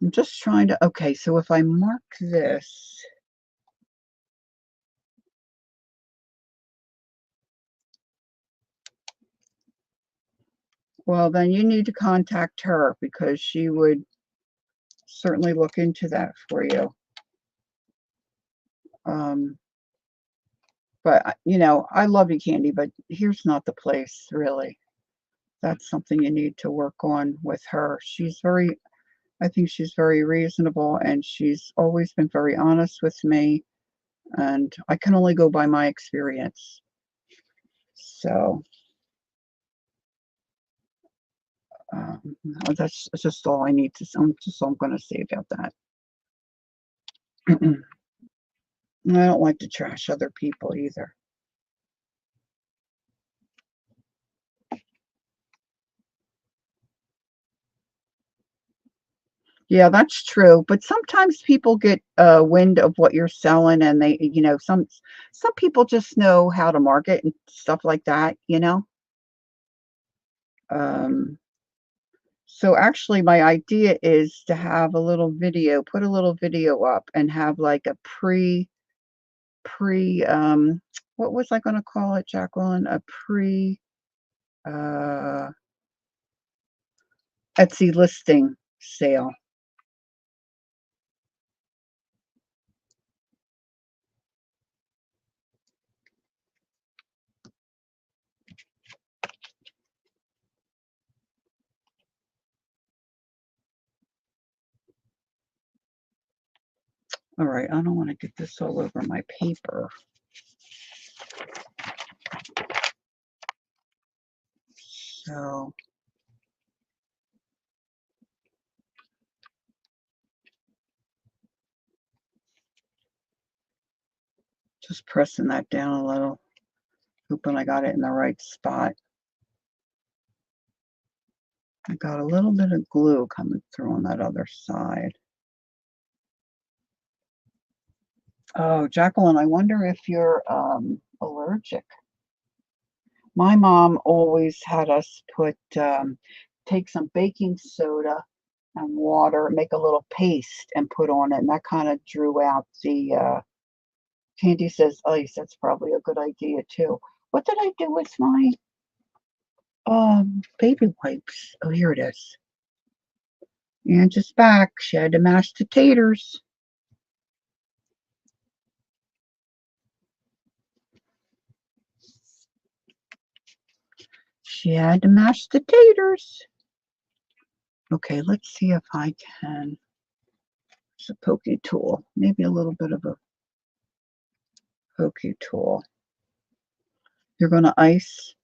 I'm just trying to, okay, so if I mark this, well, then you need to contact her because she would certainly look into that for you. Um, but, I love you, Candy, but here's not the place, really. That's something you need to work on with her. I think she's very reasonable, and she's always been very honest with me, and I can only go by my experience. So, that's just all I need to, just all I'm going to say about that. I don't like to trash other people either. Yeah, that's true. But sometimes people get wind of what you're selling, and some people just know how to market and stuff like that. Um, so actually, my idea is to have a little video, put a little video up, and have like a pre what was I going to call it, Jacqueline? A pre uh Etsy listing sale. All right, I don't want to get this all over my paper. So just pressing that down a little, hoping I got it in the right spot. I got a little bit of glue coming through on that other side. Oh, Jacqueline, I wonder if you're allergic. My mom always had us take some baking soda and water, make a little paste and put on it, and that kind of drew out the Candy says ice. That's probably a good idea too. What did I do with my baby wipes? Oh, here it is. And just back. She had to mash the taters. She had to mash the taters. Okay, let's see if I can. It's a pokey tool. Maybe a little bit of a pokey tool. You're going to ice.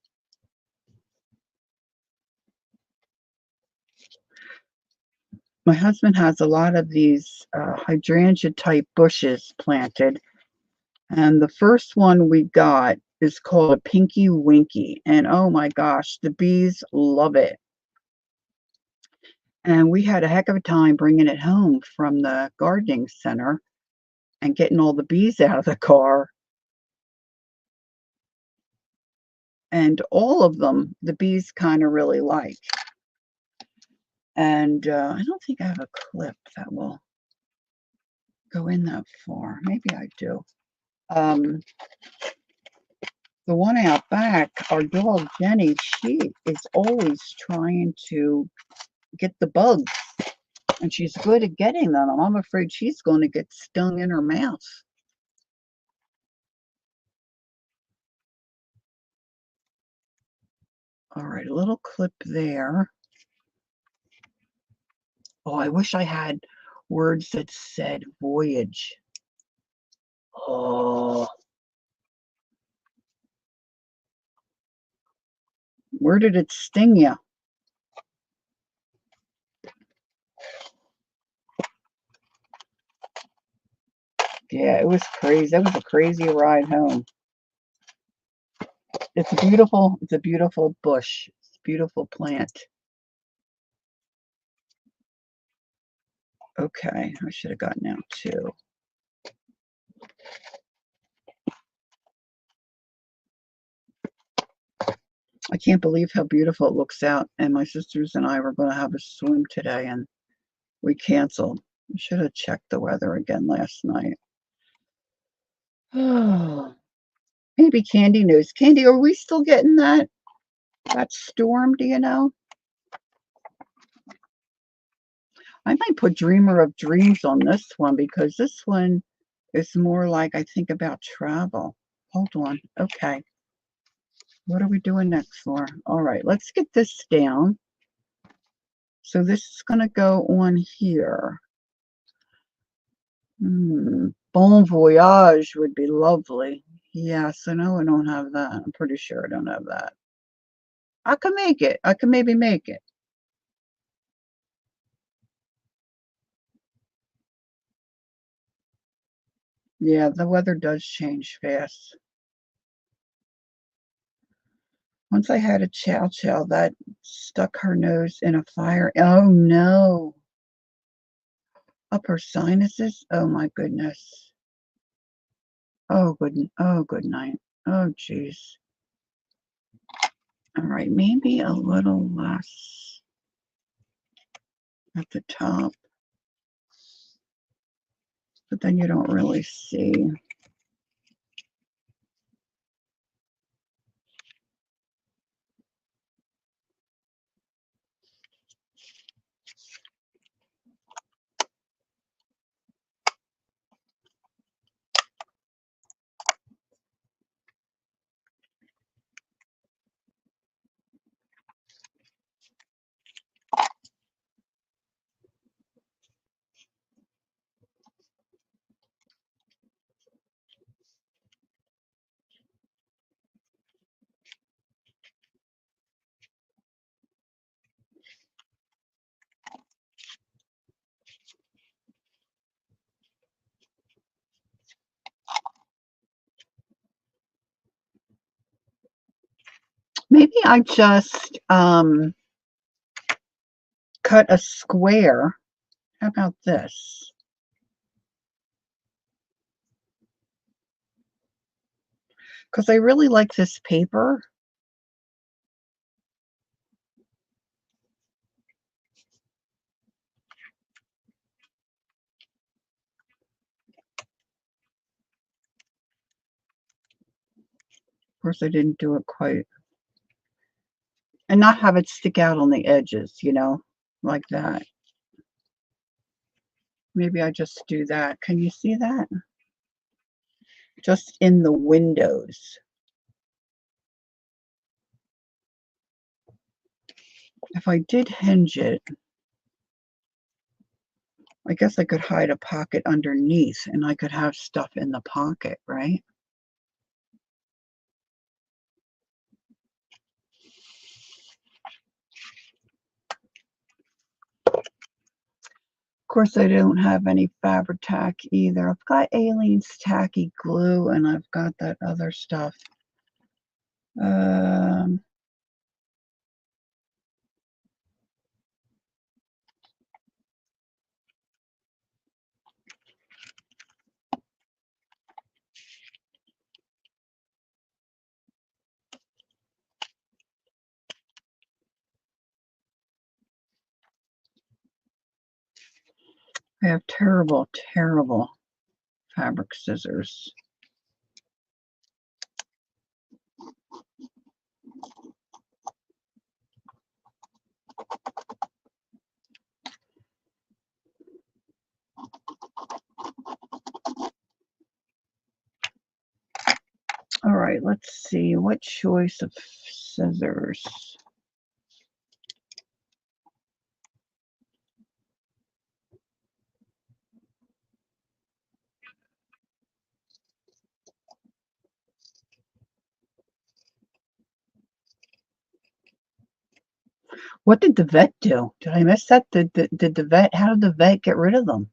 My husband has a lot of these hydrangea type bushes planted. And the first one we got is called a Pinky Winky. And oh my gosh, the bees love it. And we had a heck of a time bringing it home from the gardening center and getting all the bees out of the car. And all of them, the bees kind of really like. And I don't think I have a clip that will go in that far. Maybe I do. The one out back, our dog Jenny, she is always trying to get the bugs. And she's good at getting them. I'm afraid she's going to get stung in her mouth. All right, a little clip there. Oh, I wish I had words that said voyage. Oh, where did it sting you? Yeah, it was crazy. That was a crazy ride home. It's a beautiful bush. It's a beautiful plant. Okay, I should have gotten out too. I can't believe how beautiful it looks out. And my sisters and I were going to have a swim today, and we canceled. We should have checked the weather again last night. Oh, maybe Candy knows. Candy, are we still getting that storm? Do you know? I might put Dreamer of Dreams on this one because this one is more like I think about travel. Hold on. Okay. What are we doing next for? All right, let's get this down. So this is going to go on here. Bon voyage would be lovely. Yes, I know I don't have that. I'm pretty sure I don't have that. I can make it. I can maybe make it. Yeah, the weather does change fast. Once I had a chow chow that stuck her nose in a fire. Oh no. Up her sinuses. Oh my goodness. Oh good night. Oh geez. All right, maybe a little less at the top, but then you don't really see. Maybe I just cut a square. How about this? Because I really like this paper. Of course, I didn't do it quite. And not have it stick out on the edges, like that. Maybe I just do that. Can you see that? Just in the windows. If I did hinge it, I guess I could hide a pocket underneath and I could have stuff in the pocket, right? Of course, I don't have any Fabri-Tac either. I've got Aleene's tacky glue and I've got that other stuff. Um, I have terrible, terrible fabric scissors. All right, let's see. What choice of scissors? What did the vet do? Did I miss that? Did the vet, how did the vet get rid of them?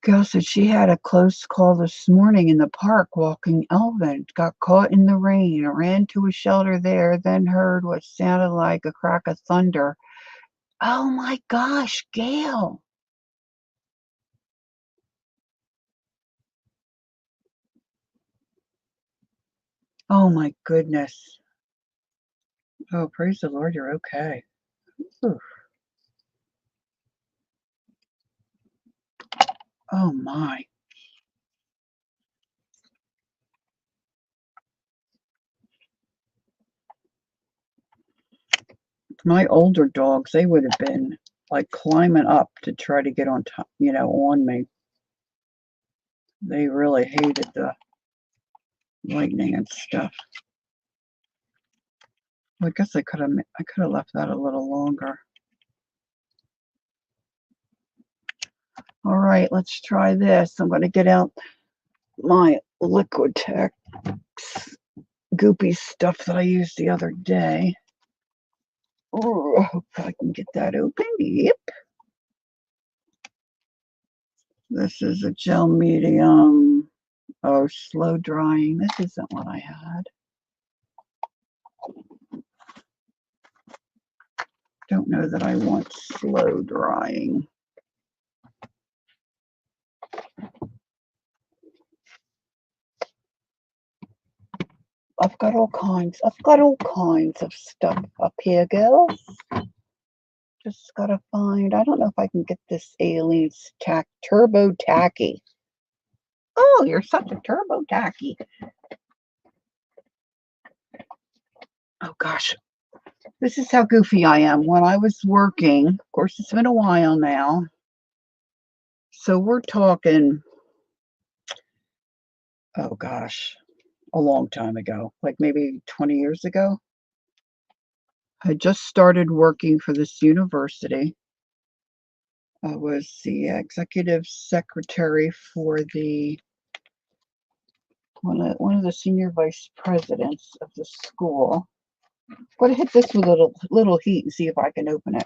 Gal said she had a close call this morning in the park walking Elvin. Got caught in the rain, ran to a shelter there, then heard what sounded like a crack of thunder. Oh my gosh, Gail. Oh my goodness. Oh, praise the Lord, you're okay. Oof. Oh my. My older dogs, they would have been like climbing up to try to get on top, on me. They really hated the lightning and stuff. Well, I guess I could have left that a little longer. All right, let's try this. I'm going to get out my Liquitex goopy stuff that I used the other day. Oh, I hope I can get that open. Yep. This is a gel medium. Oh, slow drying. This isn't what I had. Don't know that I want slow drying. I've got all kinds of stuff up here, girls. Just gotta find. I don't know if I can get this Aleene's Turbo Tacky. Oh, you're such a turbo tacky. Oh gosh, this is how goofy I am. When I was working, of course, it's been a while now. So we're talking, oh gosh, a long time ago, like maybe 20 years ago. I just started working for this university. I was the executive secretary for the one of the senior vice presidents of the school. I'm going to hit this with a little heat and see if I can open it.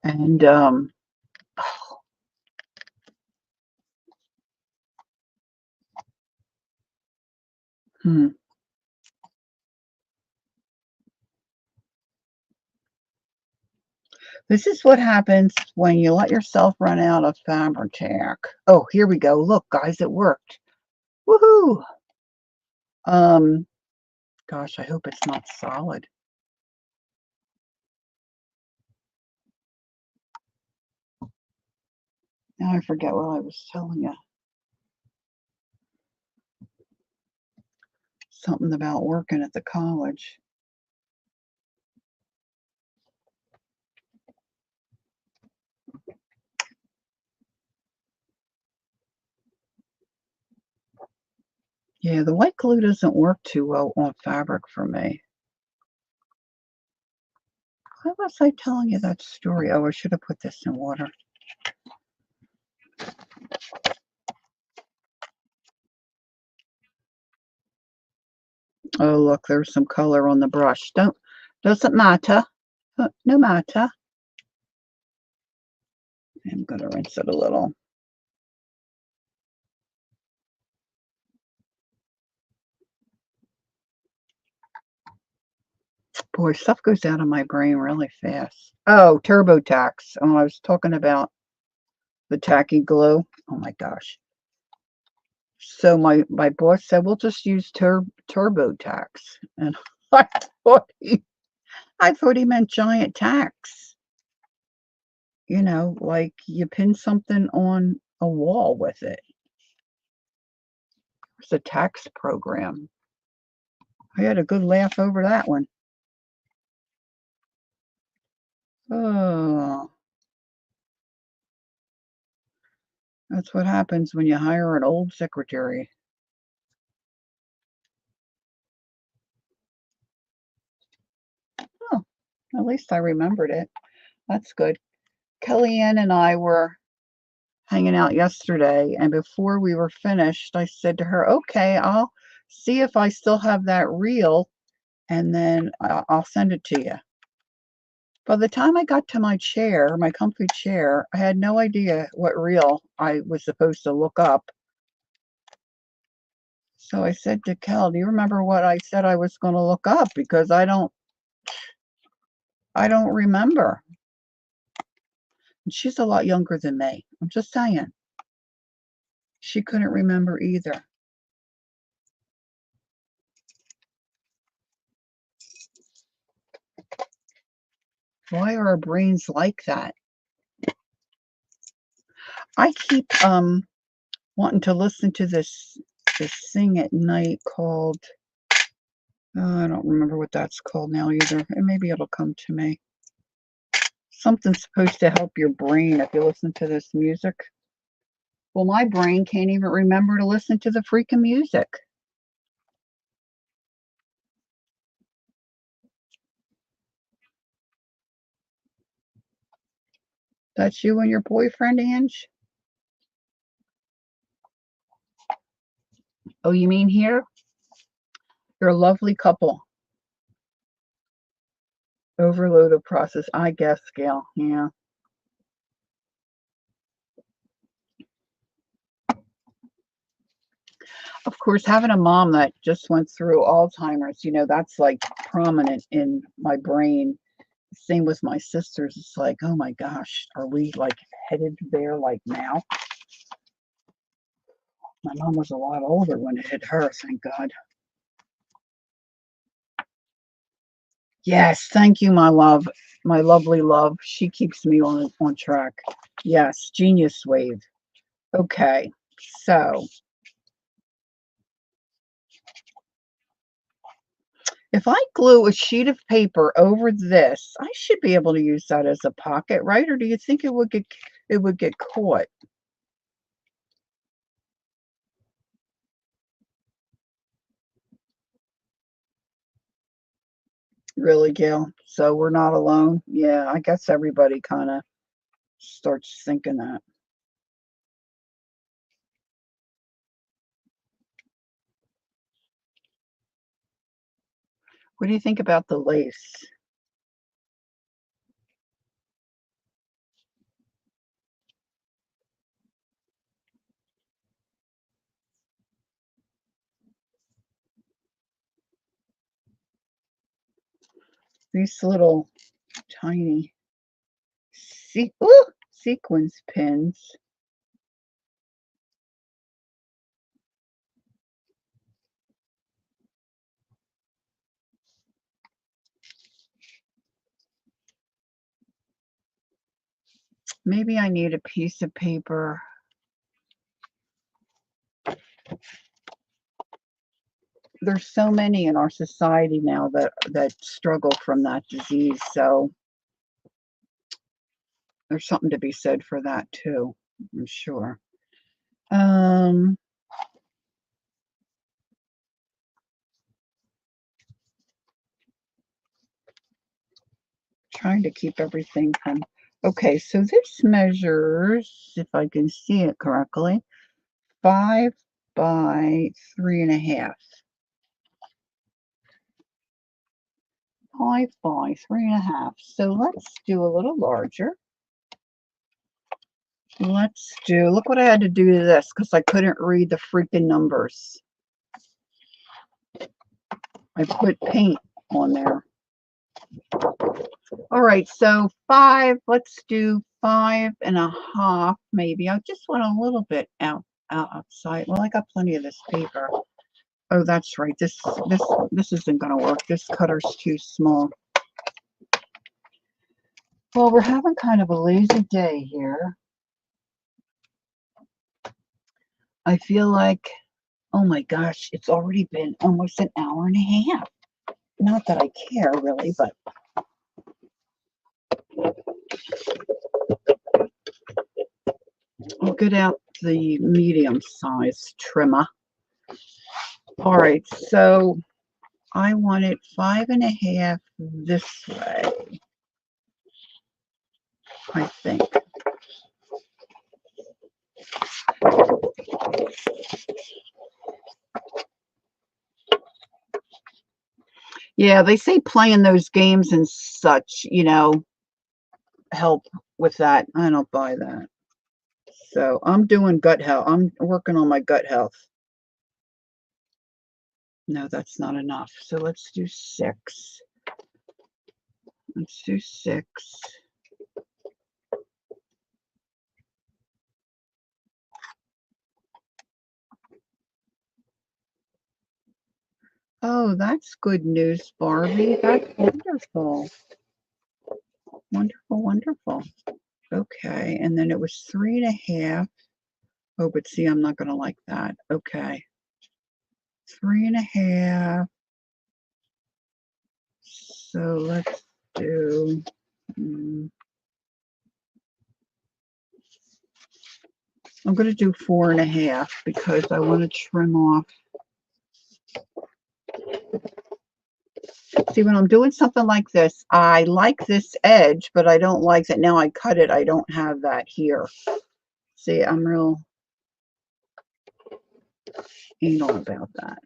And hmm, this is what happens when you let yourself run out of Fabri-Tac. Oh, here we go. Look, guys, it worked. Woohoo! Um, gosh, I hope it's not solid. Now I forget what I was telling you. Something about working at the college. Yeah, the white glue doesn't work too well on fabric for me. Why was I telling you that story? Oh, I should have put this in water. Oh, look, there's some color on the brush. Doesn't matter. No matter. I'm gonna rinse it a little. Boy, stuff goes out of my brain really fast. Oh, TurboTax. Oh, I was talking about the tacky glue. Oh my gosh. So my boss said we'll just use TurboTax, and I thought he I thought he meant giant tax. Like you pin something on a wall with it. It's a tax program. I had a good laugh over that one. Oh, that's what happens when you hire an old secretary. Oh, at least I remembered it. That's good. Kellyanne and I were hanging out yesterday, and before we were finished, I said to her, "Okay, I'll see if I still have that reel, and then I'll send it to you." By the time I got to my chair, my comfy chair, I had no idea what reel I was supposed to look up. So I said to Kel, "Do you remember what I said I was going to look up? Because I don't remember." And she's a lot younger than me. I'm just saying. She couldn't remember either. Why are our brains like that? I keep wanting to listen to this thing at night called I don't remember what that's called now either. And maybe it'll come to me. Something's supposed to help your brain if you listen to this music. Well, my brain can't even remember to listen to the freaking music. That's you and your boyfriend, Ange? Oh, you mean here? You're a lovely couple. Overload of process. I guess, Gail. Yeah. Of course, having a mom that just went through Alzheimer's, that's like prominent in my brain. Same with my sisters. It's like, oh my gosh, are we like headed there like now? My mom was a lot older when it hit her, thank God. Yes, thank you, my love, my lovely love. She keeps me on track. Yes, genius wave. Okay, so if I glue a sheet of paper over this, I should be able to use that as a pocket, right? Or do you think it would get caught? Really, Gail? So we're not alone? Yeah, I guess everybody kind of starts thinking that. What do you think about the lace? These little tiny sequins pins. Maybe I need a piece of paper. There's so many in our society now that struggle from that disease, so there's something to be said for that too, I'm sure. Um, trying to keep everything from. Okay, so this measures, if I can see it correctly, 5 by 3.5. 5 by 3.5. So let's do a little larger. Let's do, look what I had to do to this because I couldn't read the freaking numbers. I put paint on there. All right, so 5, let's do 5.5 maybe. I just want a little bit outside. Well, I got plenty of this paper. Oh, that's right. This isn't going to work. This cutter's too small. Well, we're having kind of a lazy day here. I feel like, oh my gosh, it's already been almost an hour and a half. Not that I care really, but I'll get out the medium size trimmer. All right, so I want it 5.5 this way, I think. Yeah, they say playing those games and such, help with that. I don't buy that. So I'm doing gut health. I'm working on my gut health. No, that's not enough. So let's do 6. Let's do 6. Oh, that's good news, Barbie. That's wonderful. Wonderful, wonderful. Okay, and then it was 3.5. Oh, but see, I'm not going to like that. Okay. 3.5. So let's do, I'm going to do 4.5 because I want to trim off. See, when I'm doing something like this, I like this edge, but I don't like that now I cut it. I don't have that here. See, I'm real anal about that.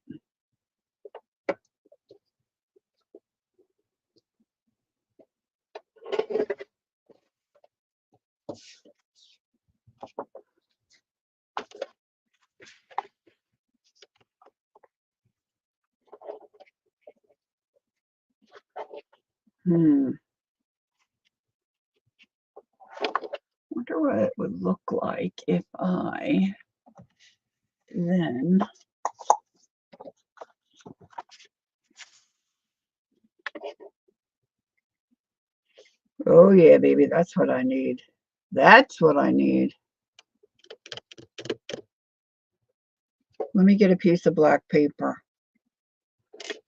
Wonder what it would look like if I then, oh yeah, baby, that's what I need. That's what I need. Let me get a piece of black paper.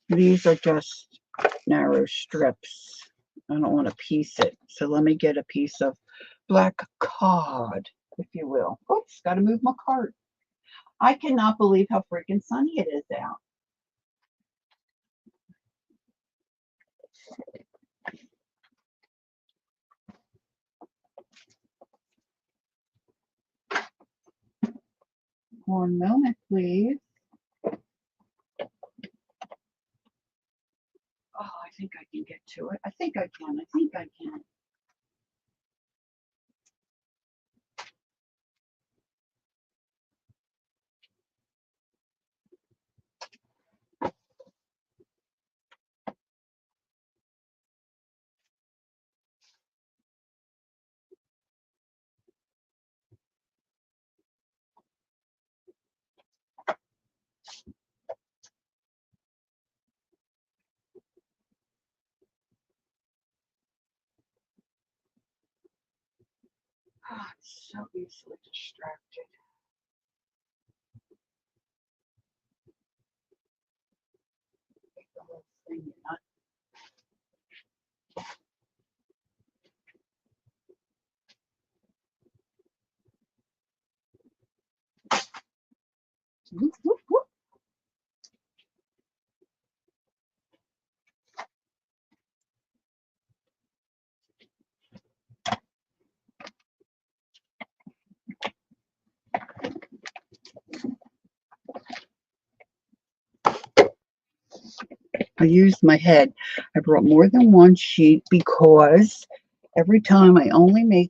These are just narrow strips. I don't want to piece it. So let me get a piece of black card, if you will. Oops, got to move my cart. I cannot believe how freaking sunny it is out. One moment, please. Oh, I think I can get to it. I think I can. I think I can. So easily distracted. Make the whole thing not. Whoop, whoop, whoop. I used my head. I brought more than one sheet because every time I only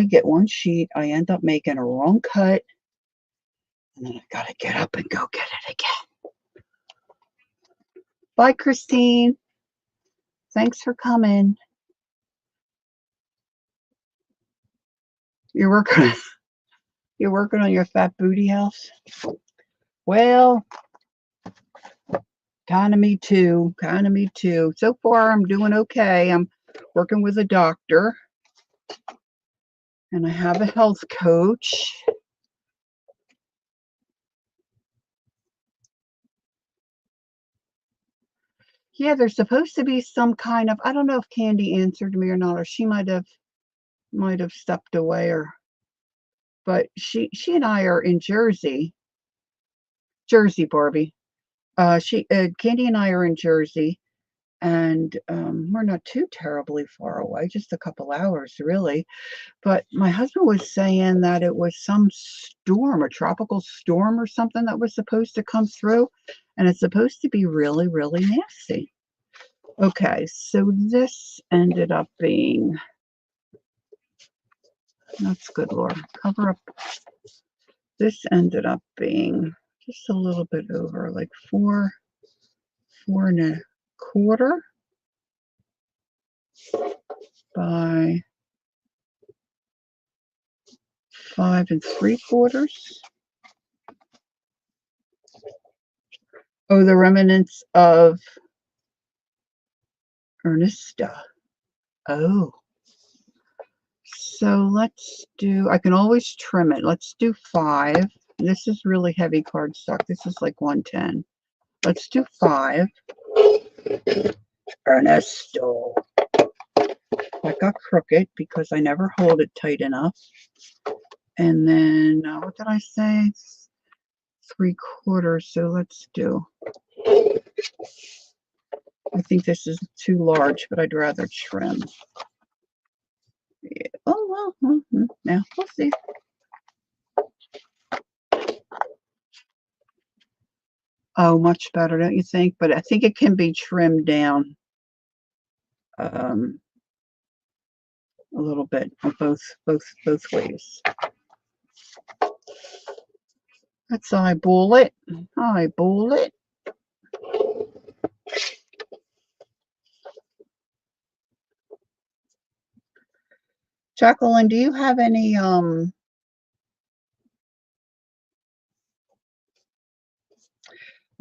get one sheet, I end up making a wrong cut, and then I gotta get up and go get it again. Bye, Christine. Thanks for coming. You're working you're working on your fat booty house? Well, kind of me too. Kind of me too. So far, I'm doing okay. I'm working with a doctor, and I have a health coach. Yeah, there's supposed to be some kind of, I don't know if Candy answered me or not, or she might have stepped away, or but she and I are in Jersey, Barbie. She Candy and I are in Jersey, and we're not too terribly far away, just a couple hours really. But my husband was saying that it was some storm, a tropical storm or something that was supposed to come through, and it's supposed to be really, really nasty. Okay, so this ended up being, that's good, Laura. Cover up. This ended up being just a little bit over, like 4.25 by 5.75. Oh, the remnants of Ernesta. Oh, so let's do, I can always trim it. Let's do 5. This is really heavy cardstock. This is like 110. Let's do 5. Ernesto. That got crooked because I never hold it tight enough. And then, what did I say? 3/4. So let's do, I think this is too large, but I'd rather trim. Yeah. Oh, well, now we'll see. Oh, much better, don't you think? But I think it can be trimmed down um, a little bit on both ways. Let's eyeball it. Eyeball it. Jacqueline, do you have any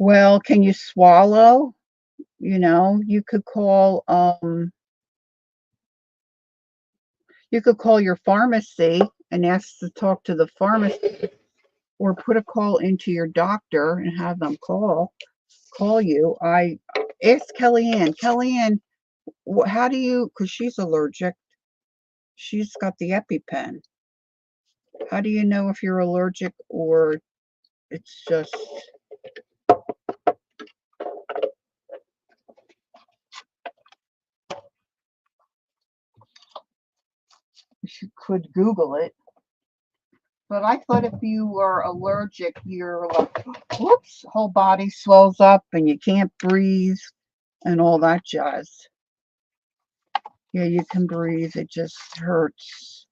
well, can you swallow? You could call your pharmacy and ask to talk to the pharmacist, or put a call into your doctor and have them call you. I asked Kellyanne. Kellyanne, how do you? Because she's allergic. She's got the EpiPen. How do you know if you're allergic or it's just? You could Google it. But I thought if you were allergic, you're like, whoops, whole body swells up and you can't breathe and all that jazz. Yeah, you can breathe. It just hurts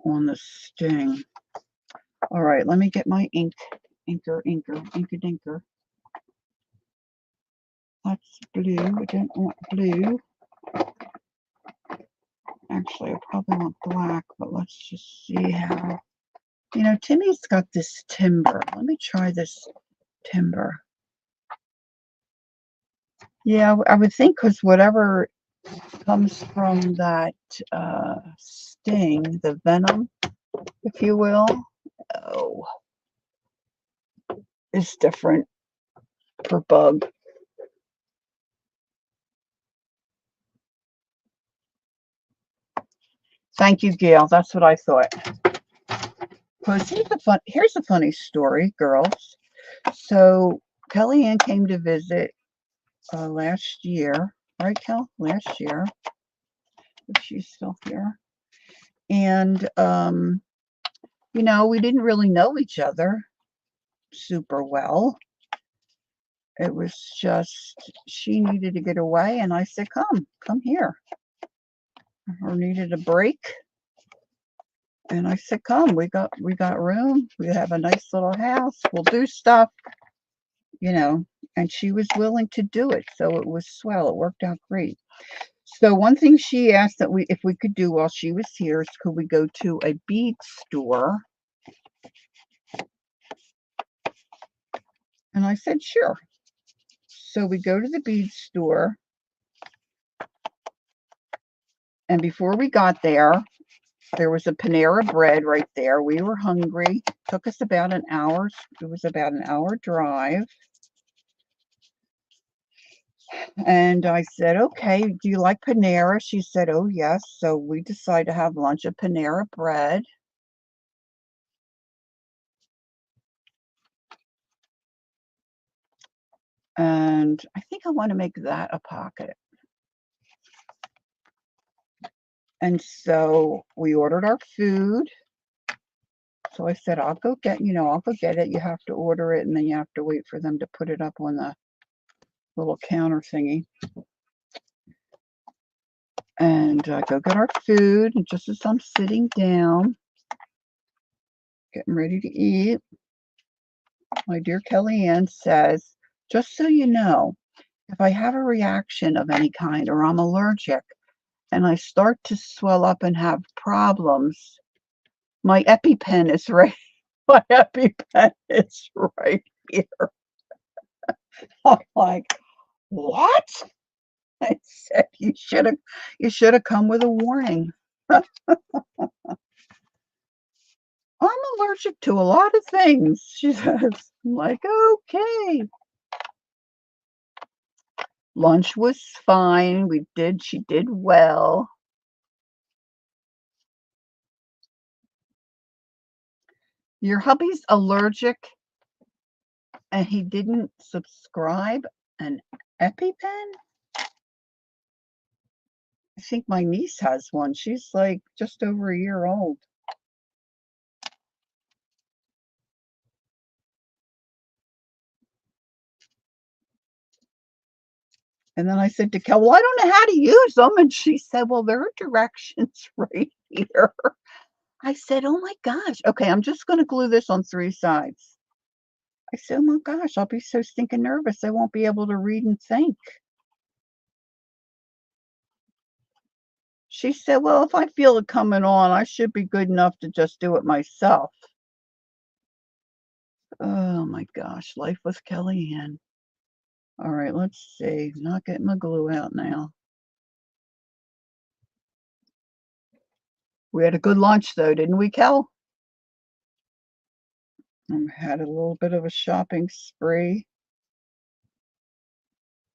on the sting. All right, let me get my inker. That's blue. I don't want blue. Actually, I probably want black, but let's just see how. Timmy's got this timber. Let me try this timber. Yeah, I would think because whatever comes from that sting, the venom, if you will, oh, is different per bug. Thank you, Gail. That's what I thought. Because here's a funny story, girls. So Kellyanne came to visit last year, right, Kel? Last year, if she's still here. And we didn't really know each other super well. It was just she needed to get away, and I said, "Come here." Or needed a break, and I said, "Come, we got room. We have a nice little house. We'll do stuff, you know." And she was willing to do it, so it was swell. It worked out great. So one thing she asked that if we could do while she was here is could we go to a bead store? And I said, sure. So we go to the bead store, and before we got there was a Panera Bread right there. We were hungry. Took us about an hour. It was about an hour drive. And I said, okay, do you like Panera? She said, oh, yes. So we decided to have lunch at Panera Bread. And I think I want to make that a pocket. And so we ordered our food. So I said, I'll go get it. You have to order it, and then you have to wait for them to put it up on the little counter thingy. And I go get our food, and just as I'm sitting down, getting ready to eat, my dear Kellyanne says, just so you know, if I have a reaction of any kind or I'm allergic and I start to swell up and have problems, my EpiPen is right. My EpiPen is right here. I'm like, what? I said you should have come with a warning. I'm allergic to a lot of things, she says. I'm like, okay. Lunch was fine. She did well. Your hubby's allergic and he didn't subscribe an EpiPen? I think my niece has one. She's like just over a year old. And then I said to Kel, well, I don't know how to use them. And she said, well, there are directions right here. I said, oh my gosh. Okay, I'm just going to glue this on 3 sides. I said, oh my gosh, I'll be so stinking nervous. I won't be able to read and think. She said, well, if I feel it coming on, I should be good enough to just do it myself. Oh my gosh, life with Kellyanne. All right, let's see. Not getting my glue out now. We had a good lunch though, didn't we, Kel? Had a little bit of a shopping spree.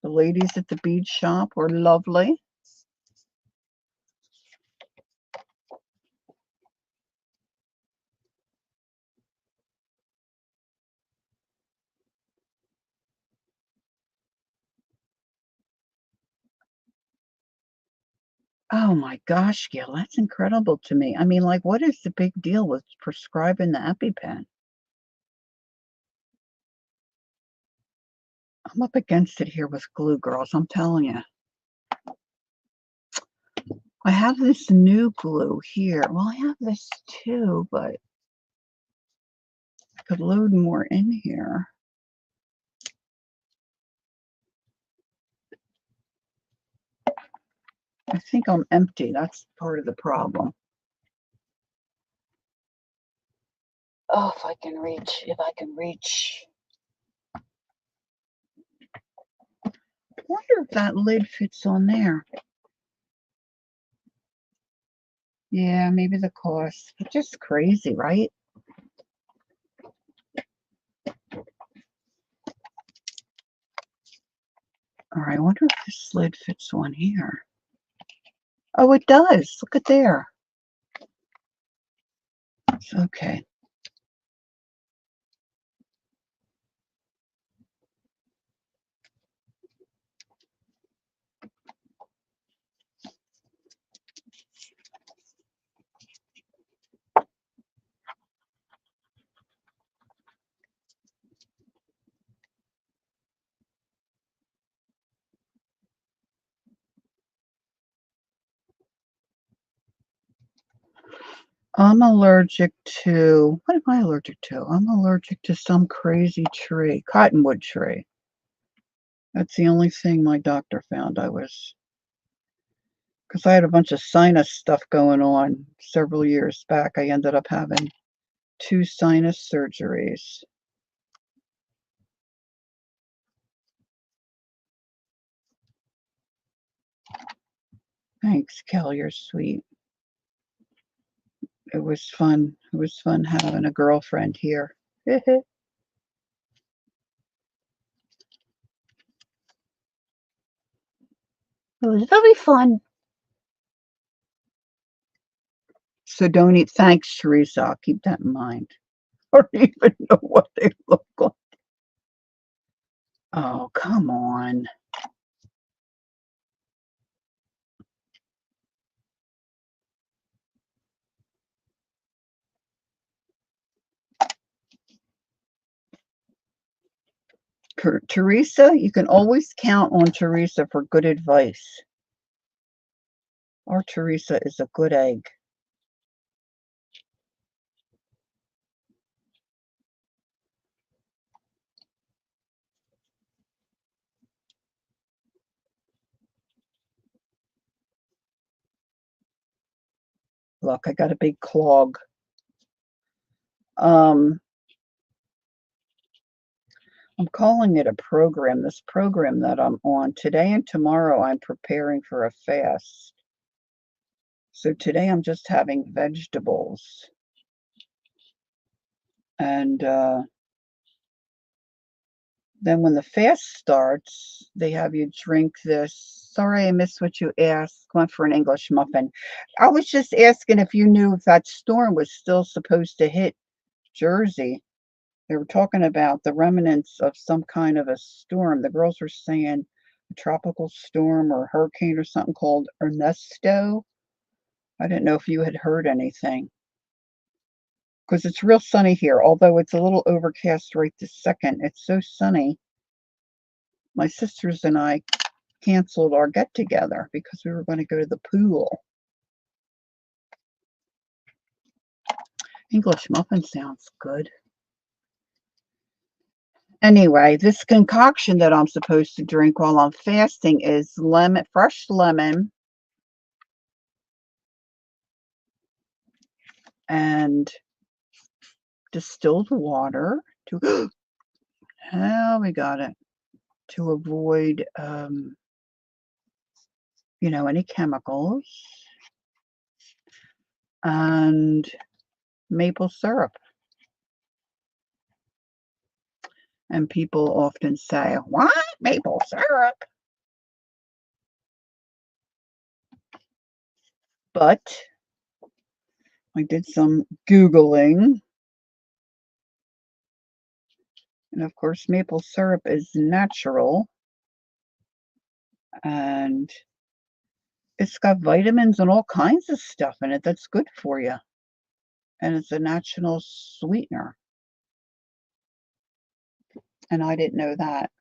The ladies at the bead shop were lovely. Oh my gosh, Gail, that's incredible to me. I mean, like, what is the big deal with prescribing the EpiPen? I'm up against it here with glue, girls. I'm telling you. I have this new glue here. Well, I have this too, but I could load more in here. I think I'm empty. That's part of the problem. Oh, if I can reach. I wonder if that lid fits on there. Yeah, maybe the cost. But just crazy, right? All right, I wonder if this lid fits on here. Oh, it does. Look at there. Okay. I'm allergic to, what am I allergic to? I'm allergic to some crazy tree, cottonwood tree. That's the only thing my doctor found I was, because I had a bunch of sinus stuff going on several years back. I ended up having 2 sinus surgeries. Thanks, Kel, you're sweet. It was fun. It was fun having a girlfriend here. It was very fun. So don't eat. Thanks, Teresa. I'll keep that in mind. I don't even know what they look like. Oh, come on. Teresa, you can always count on Teresa for good advice. Our Teresa is a good egg. Look, I got a big clog. Um, I'm calling it a program. This program that I'm on today and tomorrow, I'm preparing for a fast. So today I'm just having vegetables. And then when the fast starts, they have you drink this. Sorry, I missed what you asked. Going for an English muffin. I was just asking if you knew if that storm was still supposed to hit Jersey. They were talking about the remnants of some kind of a storm. The girls were saying a tropical storm or hurricane or something called Ernesto. I didn't know if you had heard anything because it's real sunny here, although it's a little overcast right this second. It's so sunny. My sisters and I canceled our get together because we were going to go to the pool. English muffin sounds good. Anyway, this concoction that I'm supposed to drink while I'm fasting is fresh lemon, and distilled water to oh, we got it, to avoid any chemicals, and maple syrup. And people often say, "What? Maple syrup?" But I did some Googling, and of course, maple syrup is natural, and it's got vitamins and all kinds of stuff in it that's good for you. And it's a natural sweetener. And I didn't know that.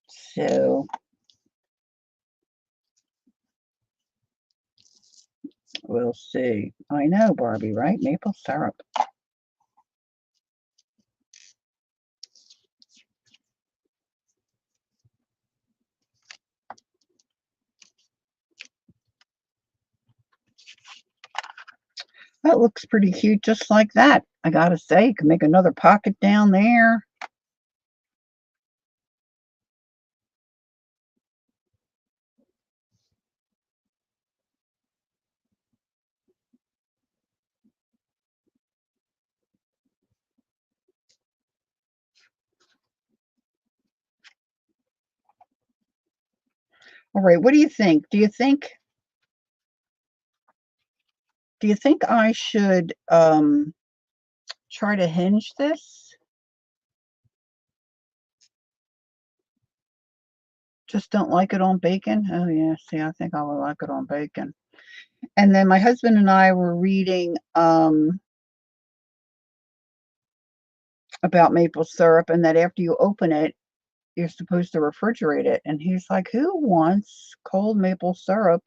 So we'll see. I know, Barbie, right? Maple syrup. That looks pretty cute just like that. I gotta say, you can make another pocket down there. All right, what do you think? Do you think I should try to hinge this? Just don't like it on bacon? Oh yeah, see, I think I would like it on bacon. And then my husband and I were reading about maple syrup and that after you open it, you're supposed to refrigerate it. And he's like, "Who wants cold maple syrup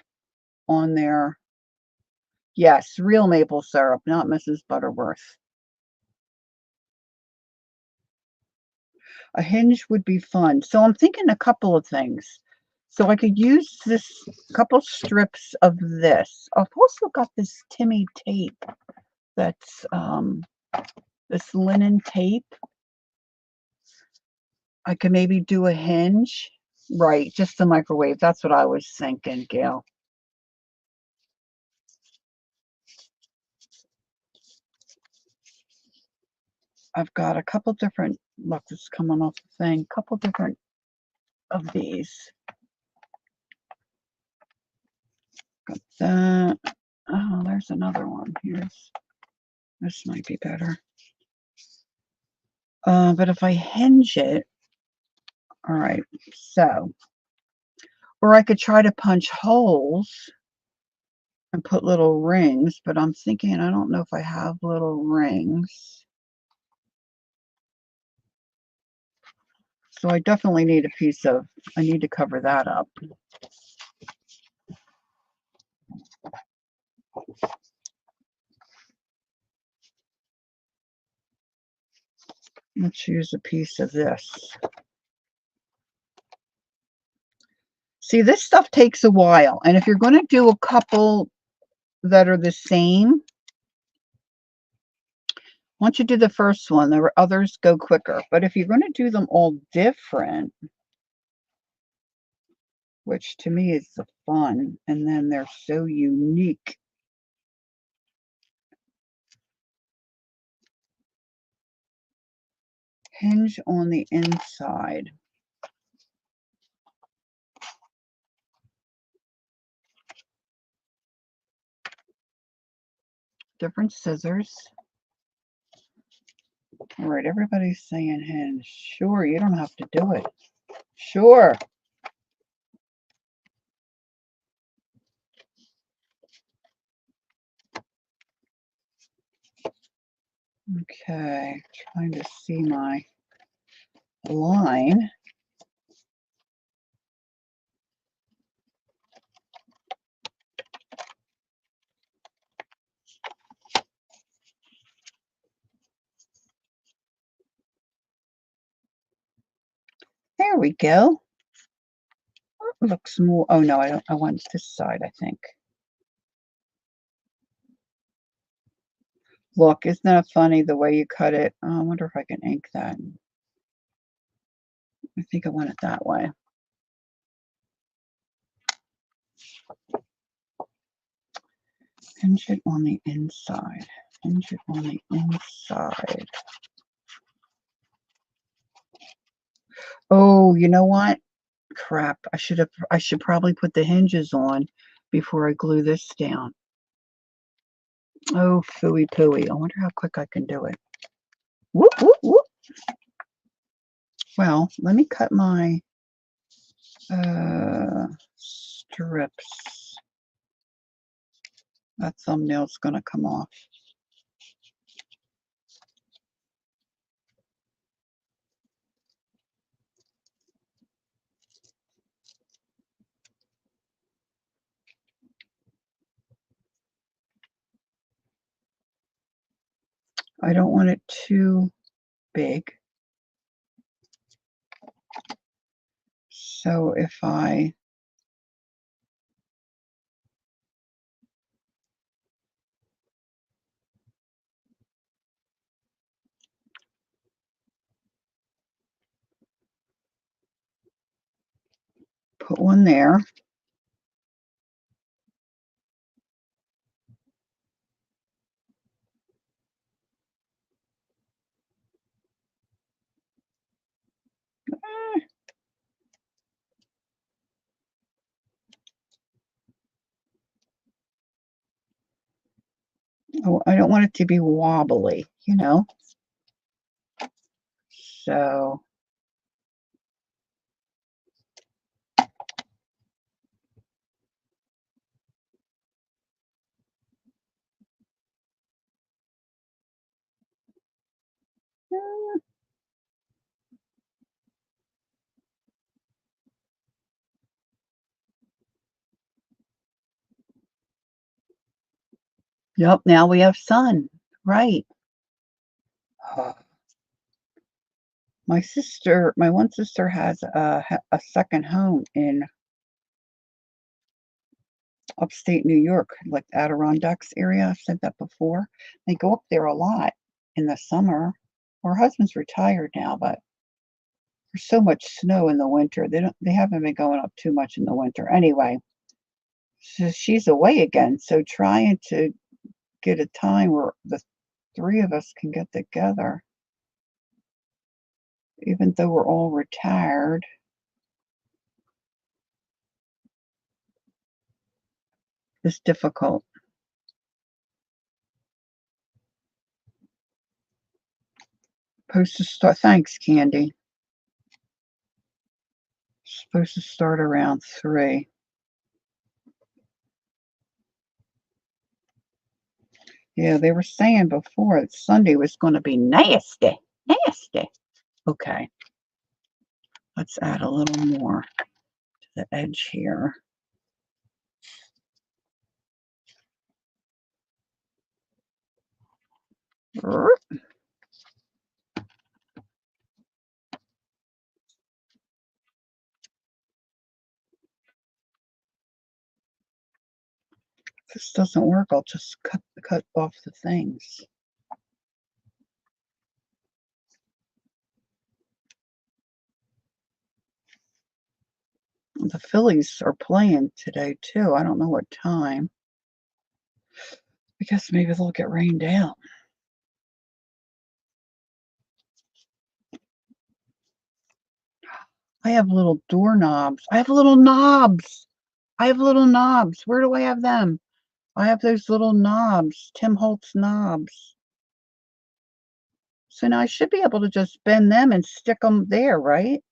on their?" Yes, real maple syrup, not Mrs. Butterworth. A hinge would be fun. So I'm thinking a couple of things. So I could use this couple strips of this. I've also got this Timmy tape that's this linen tape. I could maybe do a hinge. Right, just the microwave. That's what I was thinking, Gail. I've got a couple different, look, this is coming off the thing, couple different of these. Got that. Oh, there's another one. This might be better. But if I hinge it, all right, so, or I could try to punch holes and put little rings, but I'm thinking I don't know if I have little rings. So I definitely need I need to cover that up. Let's use a piece of this. See, this stuff takes a while, and if you're going to do a couple that are the same, once you do the first one, the others go quicker. But if you're going to do them all different, which to me is the fun, and then they're so unique. Hinge on the inside. Different scissors. All right, everybody's saying hinge. Sure, you don't have to do it. Sure. Okay, trying to see my line. There we go. Looks more. Oh no, I don't. I want this side, I think. Look, isn't that funny the way you cut it? Oh, I wonder if I can ink that. I think I want it that way. Hinge it on the inside. Hinge it on the inside. Oh, you know what? Crap. I should probably put the hinges on before I glue this down. Oh, phooey pooey. I wonder how quick I can do it. Whoop, whoop, whoop. Well, let me cut my strips. That thumbnail's going to come off. I don't want it too big. So if I Put one there. Oh, I don't want it to be wobbly, you know? So, yep, now we have sun. Right. My one sister has a second home in upstate New York, like Adirondacks area. I've said that before. They go up there a lot in the summer. Her husband's retired now, but there's so much snow in the winter. They haven't been going up too much in the winter. Anyway, so she's away again. So trying to get a time where the three of us can get together, even though we're all retired, is difficult. Supposed to start. Thanks, Candy. Supposed to start around 3. Yeah, they were saying before that Sunday was going to be nasty. Nasty. Okay, let's add a little more to the edge here. If this doesn't work, I'll just cut off the things. The Phillies are playing today too. I don't know what time. I guess maybe they'll get rained out. I have little doorknobs. I have little knobs. I have little knobs. Where do I have them? I have those little knobs, Tim Holtz knobs. So now I should be able to just bend them and stick them there, right?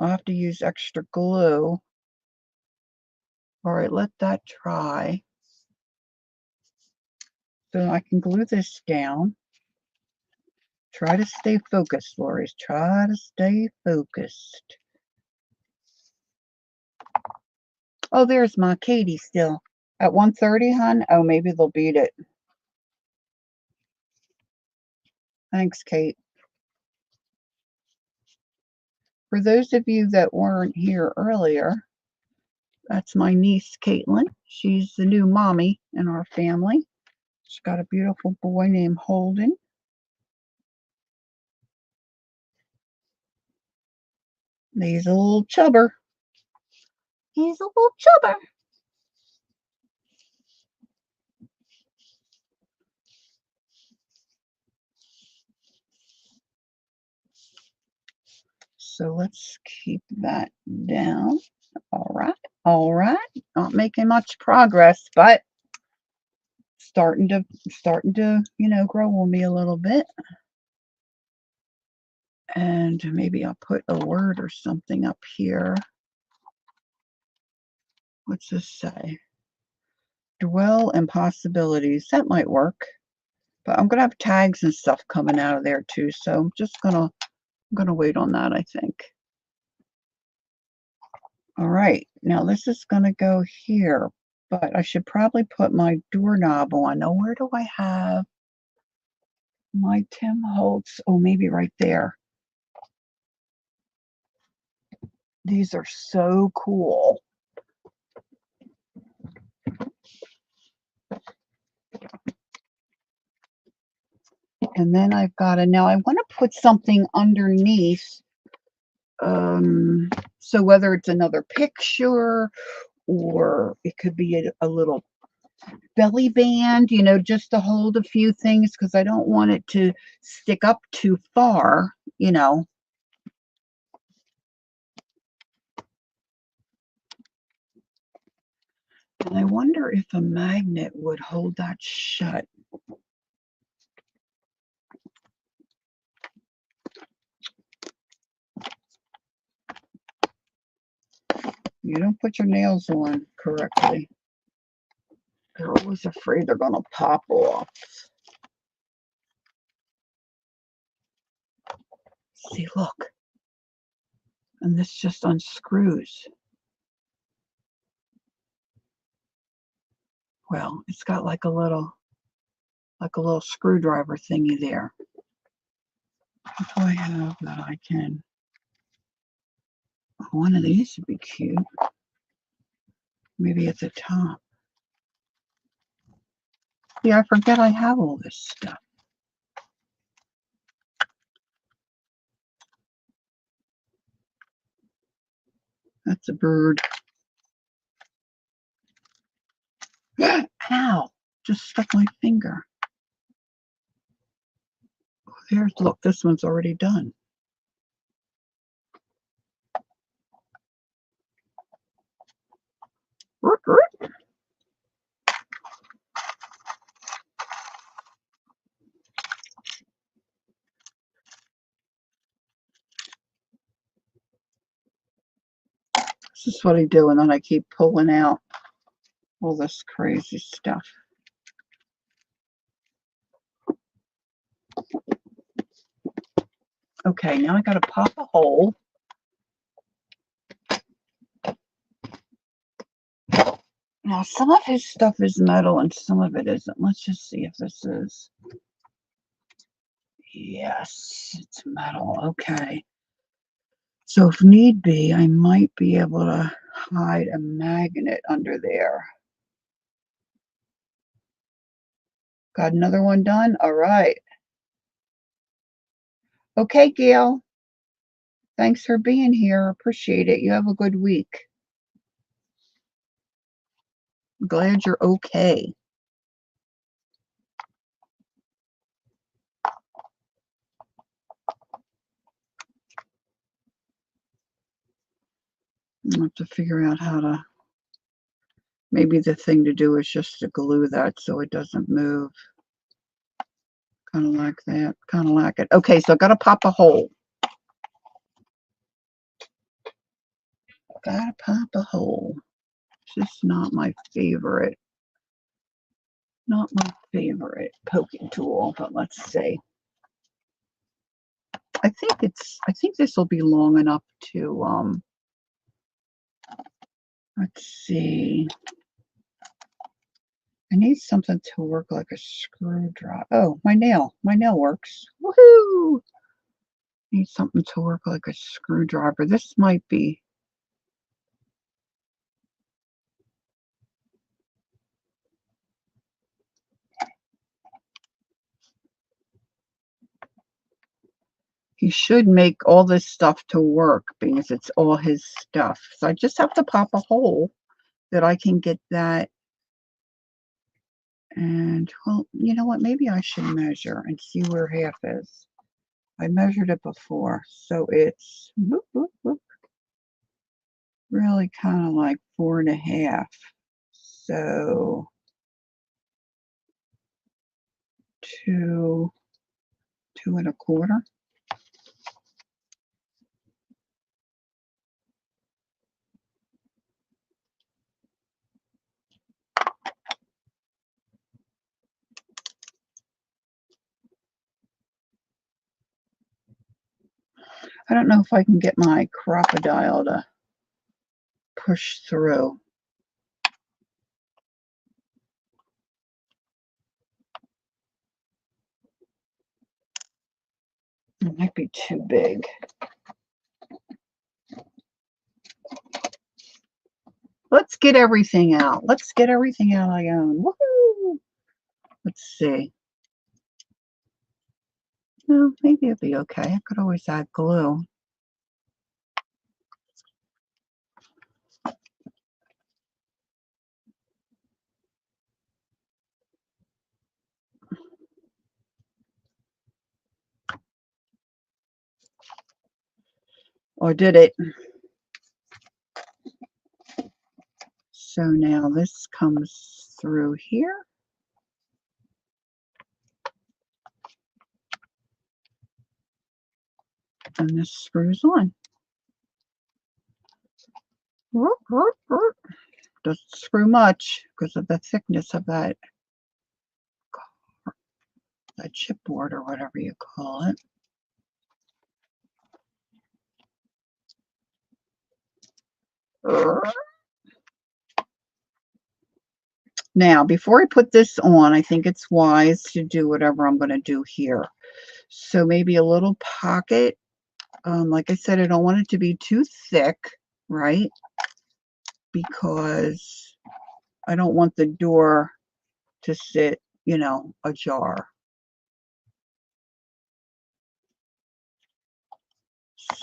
I'll have to use extra glue. All right, let that dry. So I can glue this down. Try to stay focused, Lori. Try to stay focused. Oh, there's my Katie still. At 1:30, hon? Oh, maybe they'll beat it. Thanks, Kate. For those of you that weren't here earlier, that's my niece, Caitlin. She's the new mommy in our family. She's got a beautiful boy named Holden. He's a little chubber. He's a little chubber. So let's keep that down. All right. All right. Not making much progress, but starting to grow on me a little bit. And maybe I'll put a word or something up here. What's this say? Dwell in possibilities. That might work. But I'm gonna have tags and stuff coming out of there too. So I'm gonna wait on that, I think. All right, now this is gonna go here, but I should probably put my doorknob on. Now where do I have my Tim Holtz? Oh, maybe right there. These are so cool. And then I've got to, now I want to put something underneath So whether it's another picture or it could be a little belly band, you know, just to hold a few things because I don't want it to stick up too far, you know. And I wonder if a magnet would hold that shut. You don't put your nails on correctly. They're always afraid they're going to pop off. See, look. And this just unscrews. Well, it's got like a little screwdriver thingy there. What do I have that I can? One of these would be cute. Maybe at the top. Yeah, I forget I have all this stuff. That's a bird. Ow! Just stuck my finger. Oh, there's, look, this one's already done. This is what I do, and then I keep pulling out all this crazy stuff. Okay, now I gotta pop a hole. Now, some of his stuff is metal and some of it isn't. Let's just see if this is. Yes, it's metal. Okay. So if need be, I might be able to hide a magnet under there. Got another one done? All right. Okay, Gail. Thanks for being here. Appreciate it. You have a good week. Glad you're okay. I'll have to figure out how to. Maybe the thing to do is just to glue that so it doesn't move. Kind of like that. Kind of like it. Okay, so I got to pop a hole. Gotta pop a hole. It's just not my favorite. Not my favorite poking tool, but let's see. I think this will be long enough to let's see. I need something to work like a screwdriver. Oh, my nail. My nail works. Woohoo! Need something to work like a screwdriver. This might be. He should make all this stuff to work because it's all his stuff. So I just have to pop a hole that I can get that. And, well, you know what? Maybe I should measure and see where half is. I measured it before, so it's whoop, whoop, whoop, really kind of like 4.5. So 2, 2.25. I don't know if I can get my crocodile to push through. It might be too big. Let's get everything out. Let's get everything out I own. Woohoo! Let's see. Well, maybe it'll be okay. I could always add glue. Or did it? So now this comes through here. And this screws on. Doesn't screw much because of the thickness of that chipboard or whatever you call it. Now, before I put this on, I think it's wise to do whatever I'm going to do here. So maybe a little pocket. Like I said, I don't want it to be too thick, right? Because I don't want the door to sit, you know, ajar.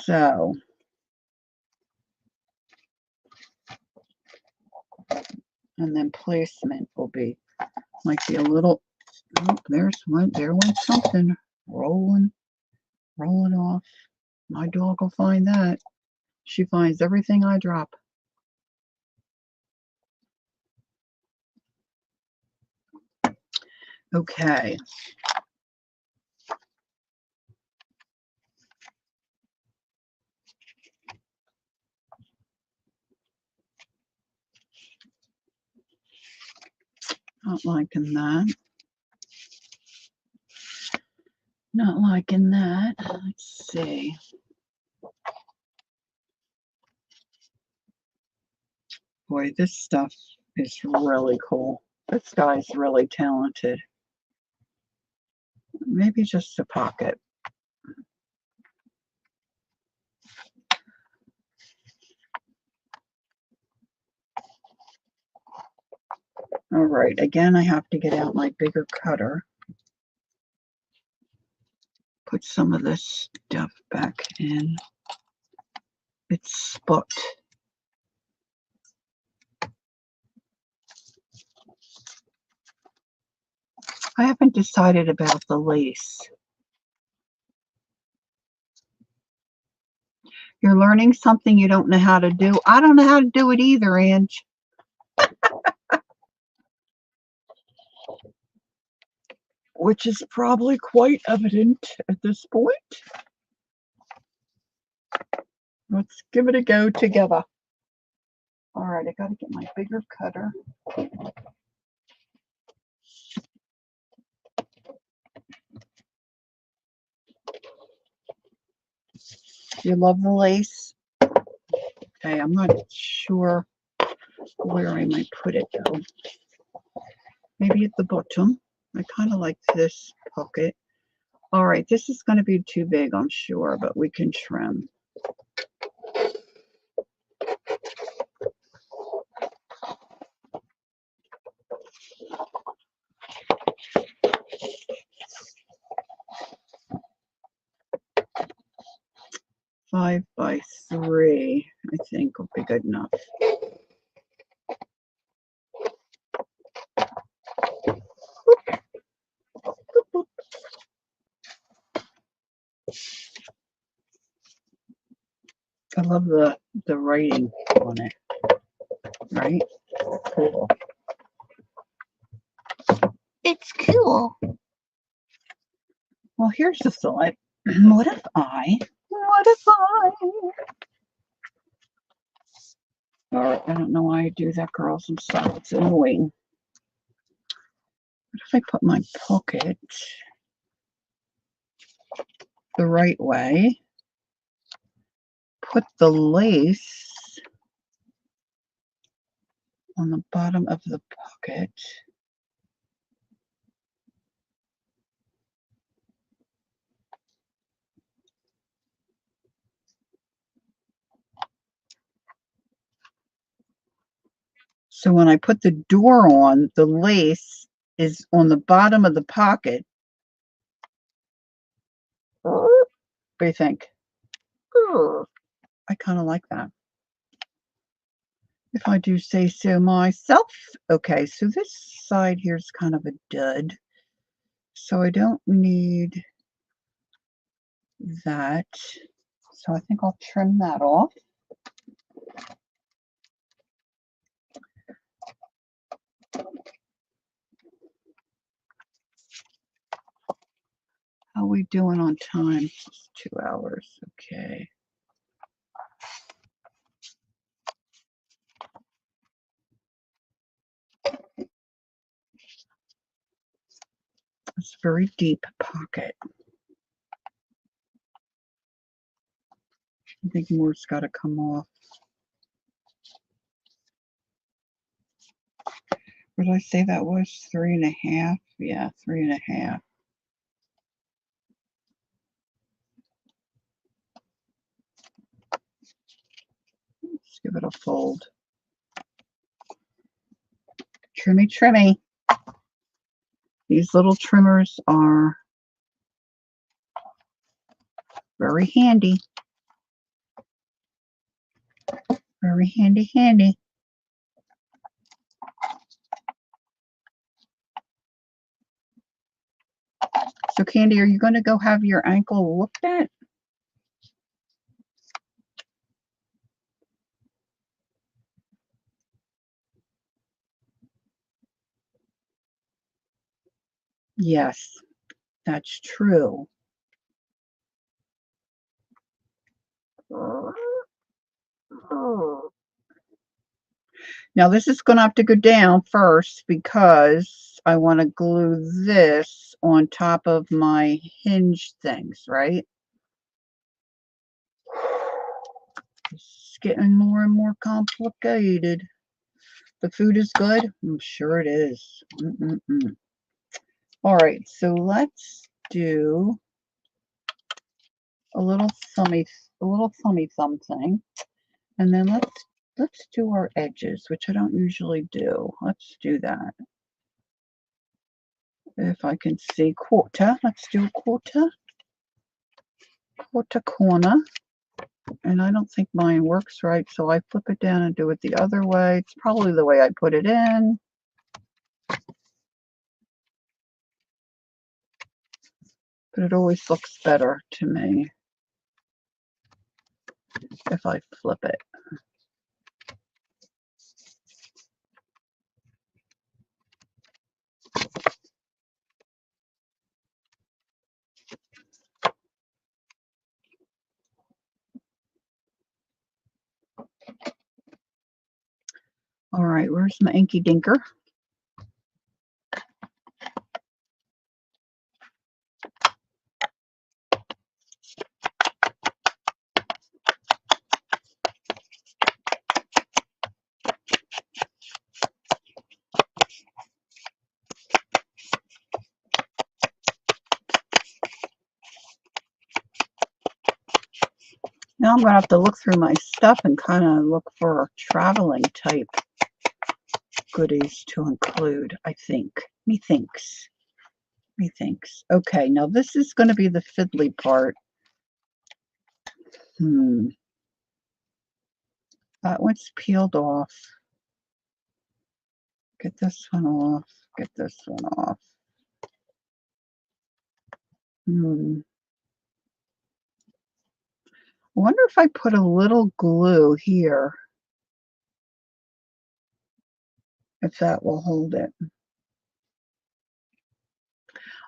So, and then placement will be, might be a little, oh, there went something rolling off. My dog will find that. She finds everything I drop. Okay. Not liking that. Not liking that. Let's see. Boy, this stuff is really cool. This guy's really talented. Maybe just a pocket. All right, again, I have to get out my bigger cutter. Put some of this stuff back in its spot. I haven't decided about the lace. You're learning something you don't know how to do. I don't know how to do it either, Ange. Which is probably quite evident at this point. Let's give it a go together. All right, I got to get my bigger cutter. You love the lace? Okay, I'm not sure where I might put it though. Maybe at the bottom. I kind of like this pocket. All right, this is going to be too big, I'm sure, but we can trim. Five by 3, I think, will be good enough. I love the writing on it, right? Cool. It's cool. Well, here's the thought. What if I? All right, I don't know why I do that, girls. I'm sorry. It's annoying. What if I put my pocket the right way? Put the lace on the bottom of the pocket. So when I put the door on, the lace is on the bottom of the pocket. What do you think? I kind of like that. If I do say so myself. Okay, so this side here is kind of a dud. So I don't need that. So I think I'll trim that off. How are we doing on time? It's 2 hours. Okay. It's a very deep pocket. I think more's got to come off. What did I say that was? 3.5? Yeah, 3.5. Let's give it a fold. Trimmy, trimmy. These little trimmers are very handy. Very handy, handy. So, Candy, are you going to go have your ankle looked at? Yes, that's true. Now, this is going to have to go down first because I want to glue this on top of my hinge things, right? It's getting more and more complicated. The food is good? I'm sure it is. All right, so let's do a little thummy thumb thing, and then let's do our edges, which I don't usually do. Let's do that. If I can see quarter, let's do a quarter corner. And I don't think mine works right, so I flip it down and do it the other way. It's probably the way I put it in. But it always looks better to me if I flip it. All right, where's my inky dinker? Now I'm going to have to look through my stuff and kind of look for traveling type goodies to include, I think. Methinks. Okay, now this is going to be the fiddly part. That one's peeled off. Get this one off. Get this one off. I wonder if I put a little glue here, if that will hold it.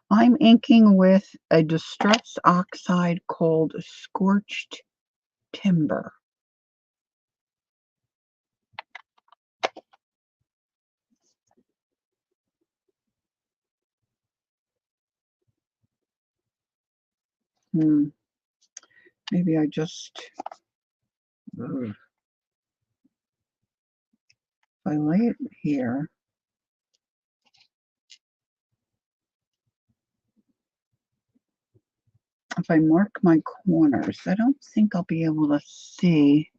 I'm inking with a distress oxide called Scorched Timber. Maybe I just, if I lay it here, if I mark my corners, I don't think I'll be able to see.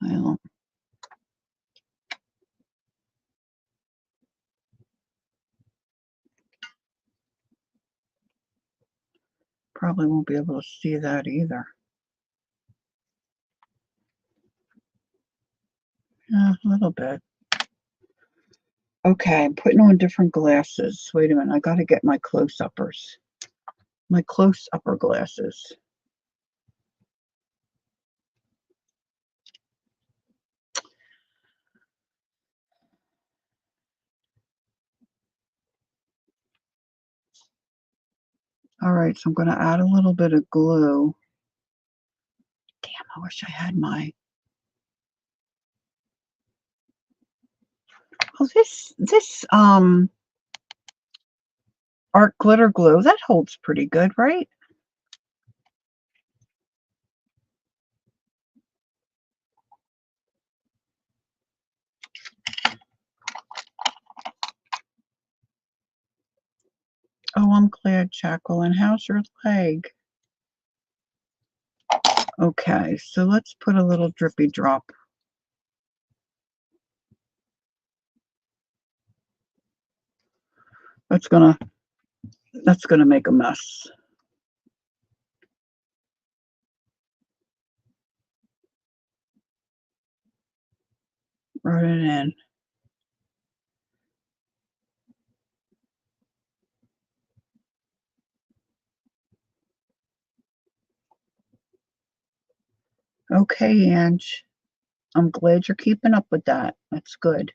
Well, probably won't be able to see that either. A little bit. Okay, I'm putting on different glasses. Wait a minute, I got to get my close-uppers. My close-upper glasses. All right, so I'm going to add a little bit of glue. Damn, I wish I had my... Oh, this art glitter glue, that holds pretty good, right? Oh, I'm glad, Jacqueline. How's your leg? Okay, so let's put a little drippy drop. That's gonna make a mess. Rub it in. Okay, Ange. I'm glad you're keeping up with that. That's good.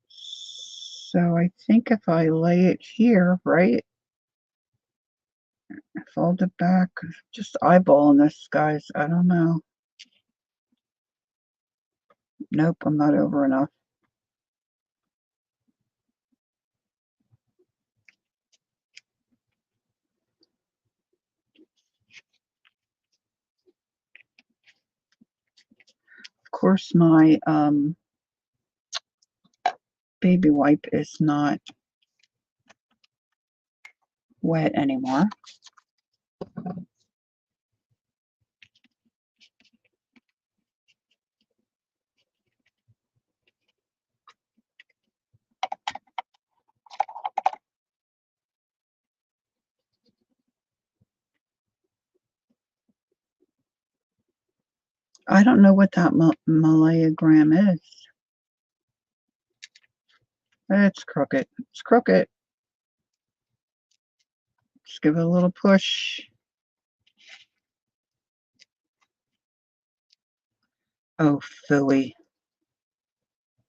So I think if I lay it here, right? Fold it back. Just eyeballing this, guys. I don't know. Nope, I'm not over enough. Of course, my baby wipe is not wet anymore. I don't know what that Malayagram is. It's crooked. It's crooked. Just give it a little push. Oh, phooey.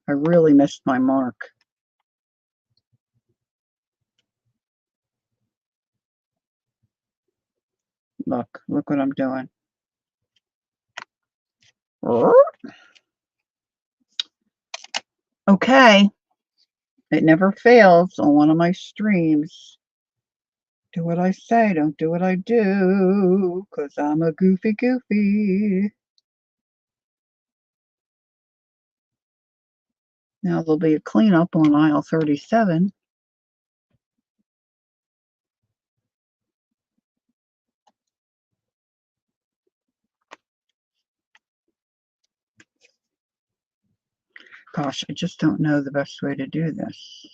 I really missed my mark. Look what I'm doing. Okay. It never fails on one of my streams. Do what I say, don't do what I do, 'cause I'm a goofy. Now there'll be a cleanup on aisle 37. Gosh, I just don't know the best way to do this.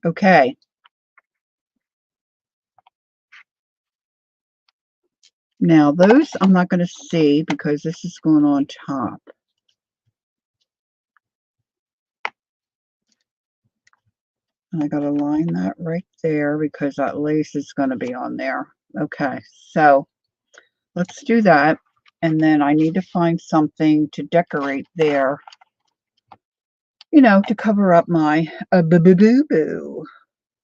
Okay. Now those I'm not going to see because this is going on top. And I got to line that right there because that lace is going to be on there. Okay, so let's do that. And then I need to find something to decorate there, you know, to cover up my boo-boo-boo.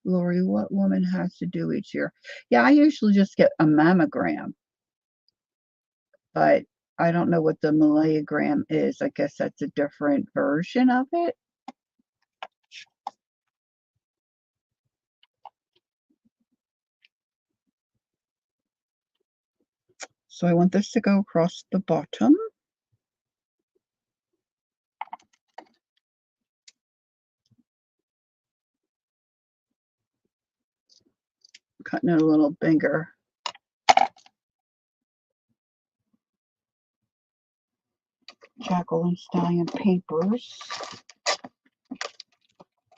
Lori, what woman has to do each year? Yeah, I usually just get a mammogram, but I don't know what the malayagram is. I guess that's a different version of it. So I want this to go across the bottom. Cutting it a little bigger. Jacqueline Stallion papers.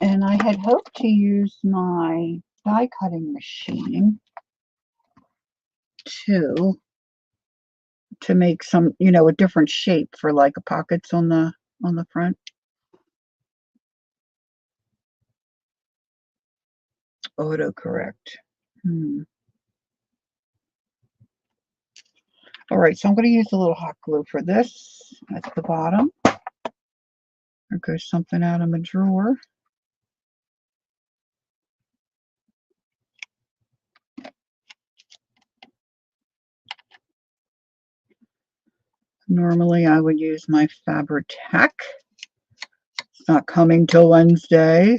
And I had hoped to use my die cutting machine to make some, a different shape for like pockets on the front. Autocorrect. All right, so I'm going to use a little hot glue for this at the bottom. There goes something out of my drawer. Normally I would use my Fabri-Tac. It's not coming till Wednesday.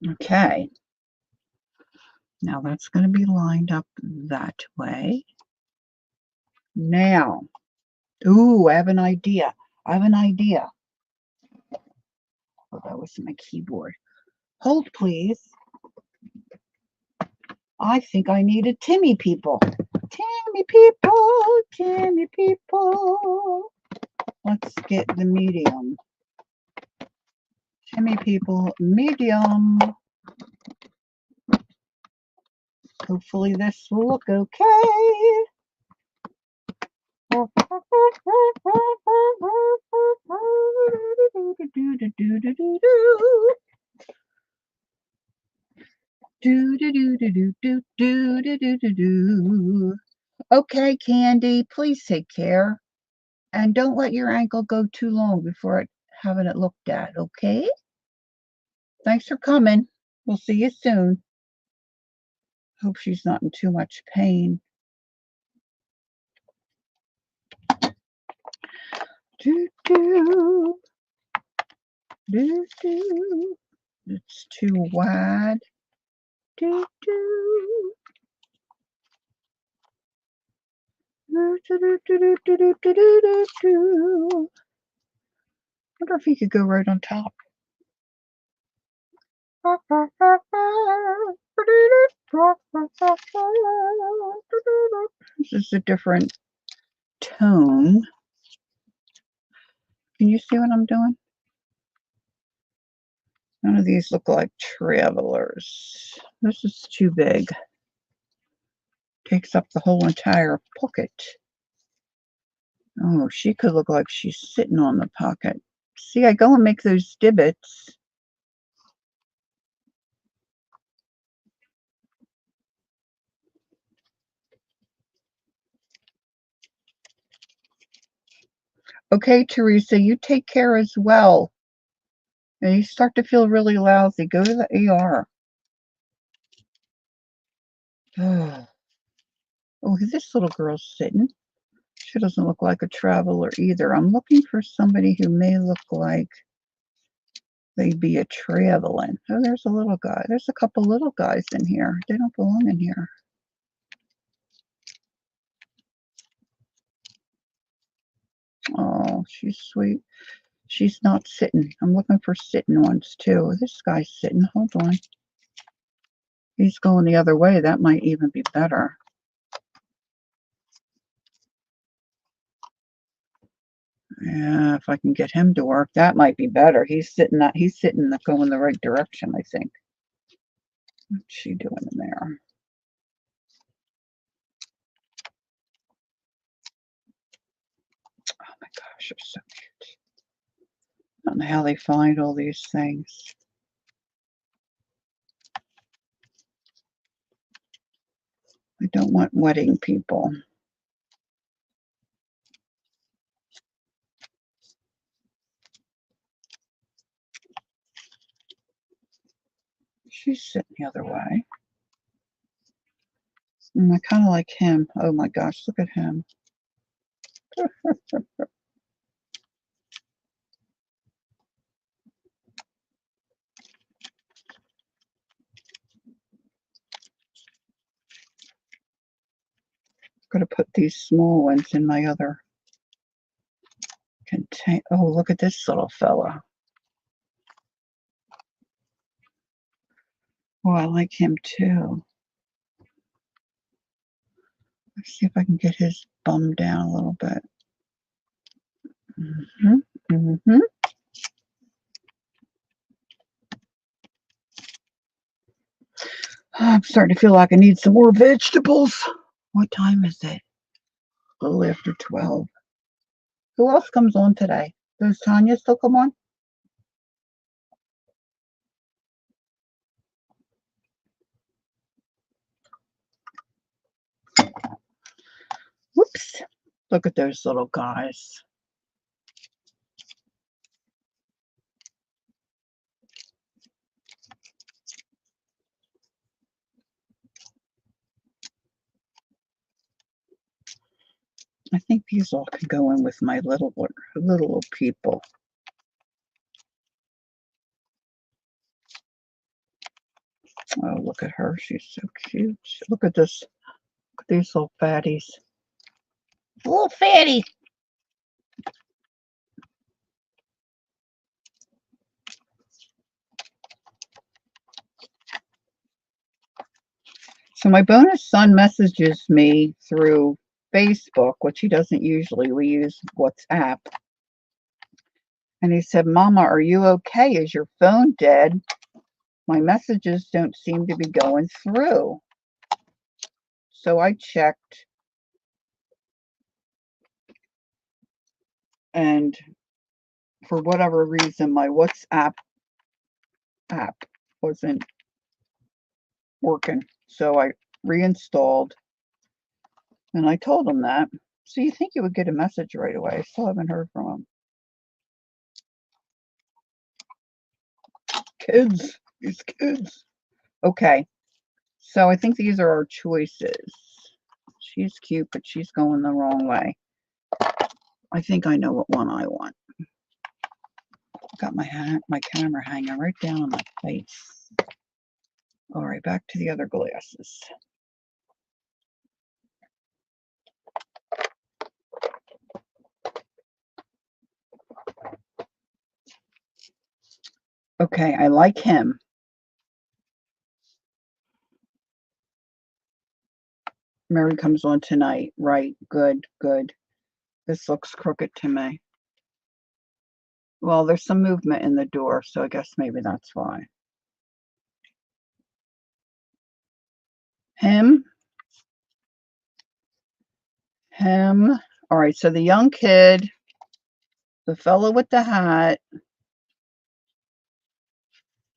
Okay. Now that's going to be lined up that way. Now, ooh, I have an idea. Oh, that was my keyboard. Hold, please. I think I need a Timmy people. Timmy people. Let's get the medium. Timmy people, medium. Hopefully this will look okay. Okay, Candy, please take care. And don't let your ankle go too long before having it looked at, okay? Thanks for coming. We'll see you soon. Hope she's not in too much pain. It's too wide. Wonder if he could go right on top. This is a different tone. Can you see what I'm doing? None of these look like travelers. This is too big. Takes up the whole entire pocket. Oh, she could look like she's sitting on the pocket. See, I go and make those divots. Okay, Teresa, you take care as well. And you start to feel really lousy, go to the ER. Oh, this little girl's sitting. She doesn't look like a traveler either. I'm looking for somebody who may look like they'd be a traveling. Oh, there's a little guy. There's a couple little guys in here. They don't belong in here. Oh, she's sweet. She's not sitting. I'm looking for sitting ones too. This guy's sitting. Hold on. He's going the other way. That might even be better. Yeah, if I can get him to work, that might be better. He's sitting going the right direction, I think. What's she doing in there? Oh my gosh, they're so cute. I don't know how they find all these things. I don't want wedding people. She's sitting the other way. And I kind of like him. Oh my gosh, look at him. I'm going to put these small ones in my other Contain. Oh, look at this little fella. Oh, I like him too. Let's see if I can get his bum down a little bit. I'm starting to feel like I need some more vegetables. What time is it? A little after 12. Who else comes on today? Does Tanya still come on? Whoops. Look at those little guys. I think these all can go in with my little people. Oh, look at her. She's so cute. Look at this. Look at these little fatties. Little fatty. So my bonus son messages me through Facebook, which he doesn't usually. We use WhatsApp. And he said, Mama, are you okay? Is your phone dead? My messages don't seem to be going through. So I checked, and for whatever reason, my WhatsApp app wasn't working. So I reinstalled, and I told him that. So you think you would get a message right away. I still haven't heard from him. Kids, these kids. Okay, so I think these are our choices. She's cute, but she's going the wrong way. I think I know what one I want. Got my camera hanging right down on my face. All right, back to the other glasses. Okay, I like him. Mary comes on tonight. Right, good, good. This looks crooked to me. Well, there's some movement in the door, so I guess maybe that's why. Him. All right, so the young kid, the fellow with the hat,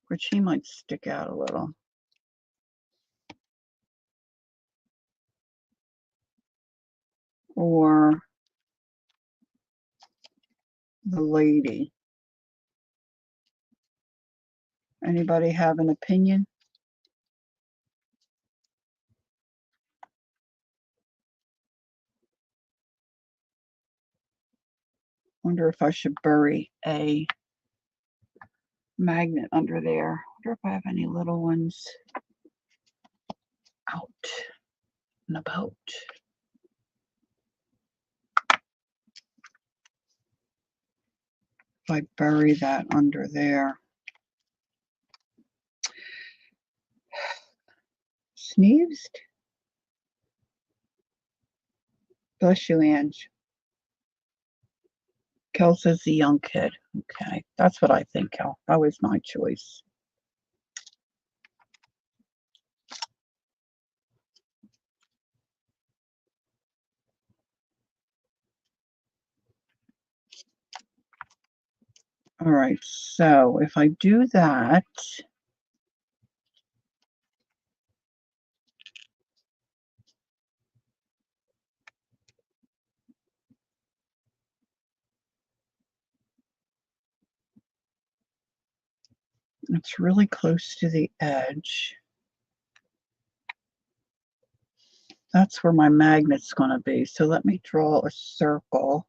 which he might stick out a little. Or the lady. Anybody have an opinion? Wonder if I should bury a magnet under there. Wonder if I have any little ones out and about. If I bury that under there. Sneezed? Bless you, Ange. Kel says the young kid. Okay, that's what I think, Kel. That was my choice. All right, so if I do that, it's really close to the edge. That's where my magnet's going to be. So let me draw a circle.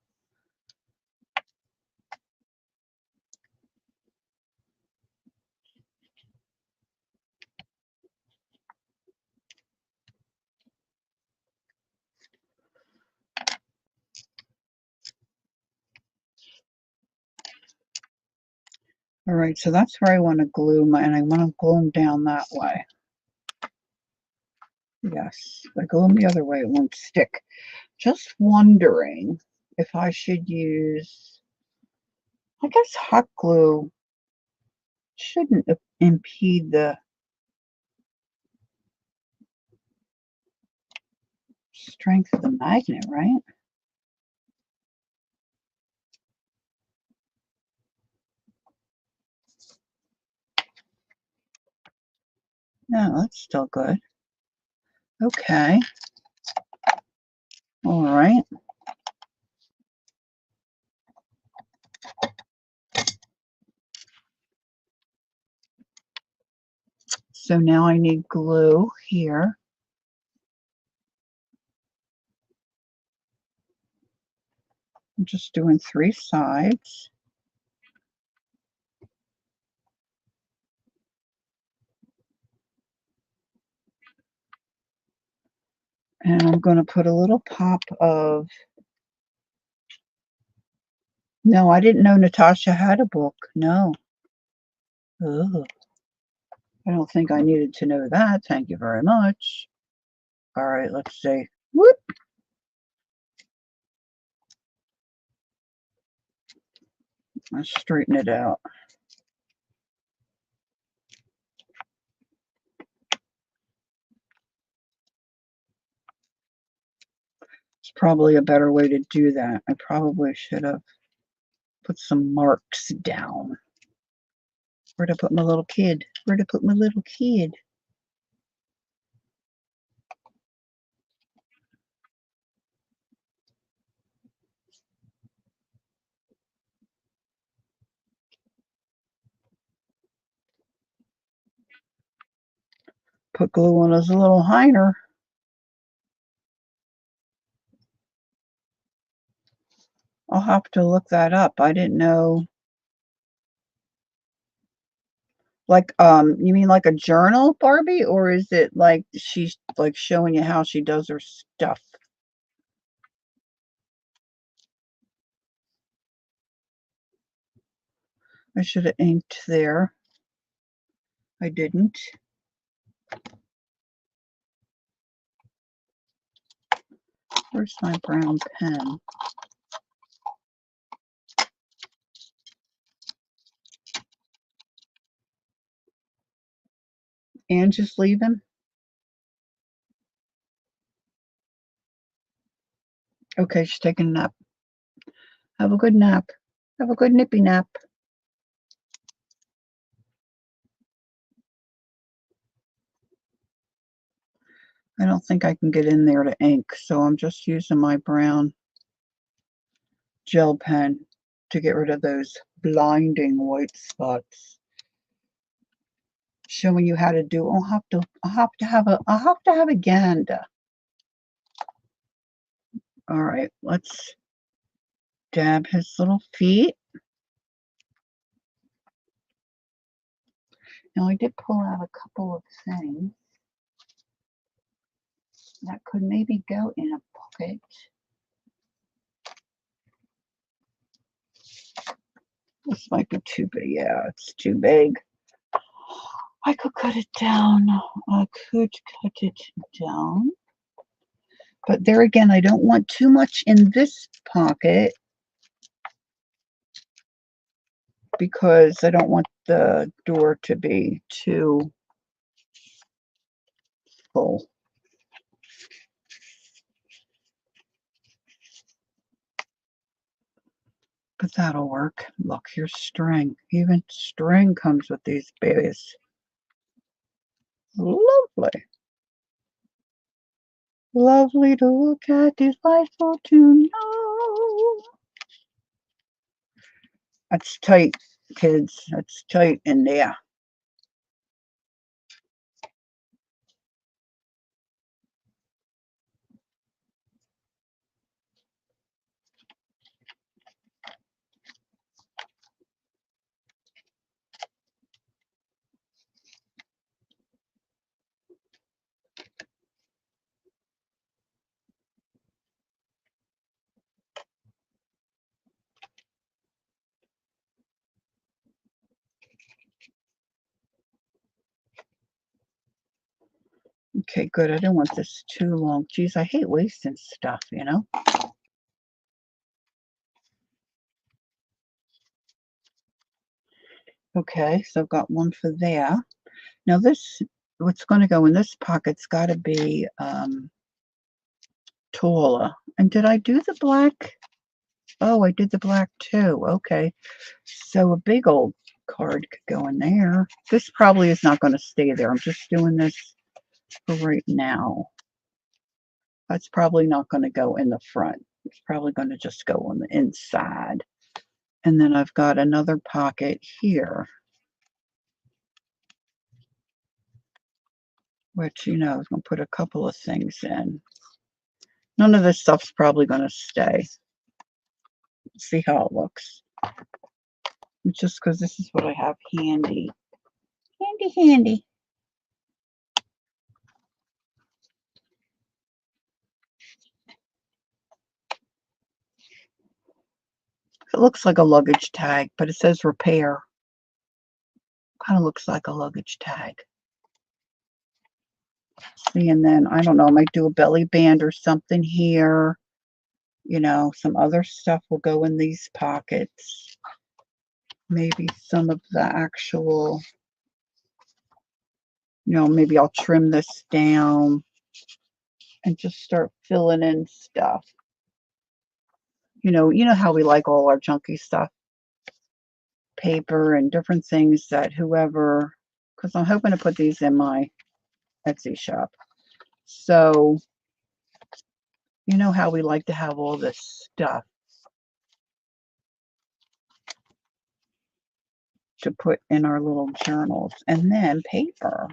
All right, so that's where I want to glue my, and I want to glue them down that way. Yes, if I glue them the other way, it won't stick. Just wondering if I should use, I guess hot glue shouldn't impede the strength of the magnet, right? No, that's still good. Okay. All right. So now I need glue here. I'm just doing 3 sides. And I'm going to put a little pop of, no, I didn't know Natasha had a book. No. Ugh. I don't think I needed to know that. Thank you very much. All right, let's see. Whoop. Let's straighten it out. It's probably a better way to do that. I probably should have put some marks down. Where'd I put my little kid? Where'd I put my little kid? Put glue on his little hinder. I'll have to look that up. I didn't know. Like, you mean like a journal, Barbie? Or is it like she's like showing you how she does her stuff? I should have inked there. I didn't. Where's my brown pen? And just leave him? Okay, she's taking a nap. Have a good nap. Have a good nippy nap. I don't think I can get in there to ink, so I'm just using my brown gel pen to get rid of those blinding white spots. Showing you how to do. I'll have to have a gander. All right, let's dab his little feet. Now I did pull out a couple of things that could maybe go in a pocket. This might be too big. Yeah, it's too big. I could cut it down. I could cut it down. But there again, I don't want too much in this pocket because I don't want the door to be too full. But that'll work. Look, here's string. Even string comes with these babies. Lovely. Lovely to look at, delightful to know. That's tight, kids. That's tight in there. Okay, good. I didn't want this too long. Geez, I hate wasting stuff, you know? Okay, so I've got one for there. Now this, what's going to go in this pocket's got to be taller. And did I do the black? Oh, I did the black too. Okay. So a big old card could go in there. This probably is not going to stay there. I'm just doing this for right now. That's probably not going to go in the front. It's probably going to just go on the inside. And then I've got another pocket here, which, you know, I'm going to put a couple of things in. None of this stuff's probably going to stay. See how it looks. Just because this is what I have handy. Handy. It looks like a luggage tag, but it says repair. Kind of looks like a luggage tag. See, and then, I don't know, I might do a belly band or something here. You know, some other stuff will go in these pockets. Maybe some of the actual, you know, maybe I'll trim this down and just start filling in stuff. You know how we like all our junky stuff, paper and different things that whoever, because I'm hoping to put these in my Etsy shop. So, you know how we like to have all this stuff to put in our little journals, and then paper.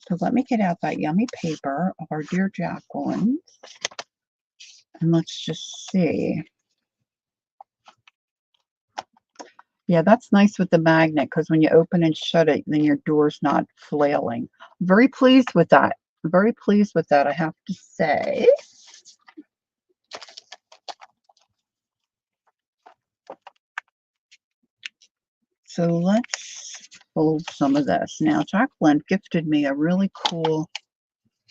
So let me get out that yummy paper of our dear Jacqueline, and let's just see. Yeah, that's nice with the magnet, because when you open and shut it, then your door's not flailing. Very pleased with that. Very pleased with that, I have to say. So let's fold some of this. Now, Jacqueline gifted me a really cool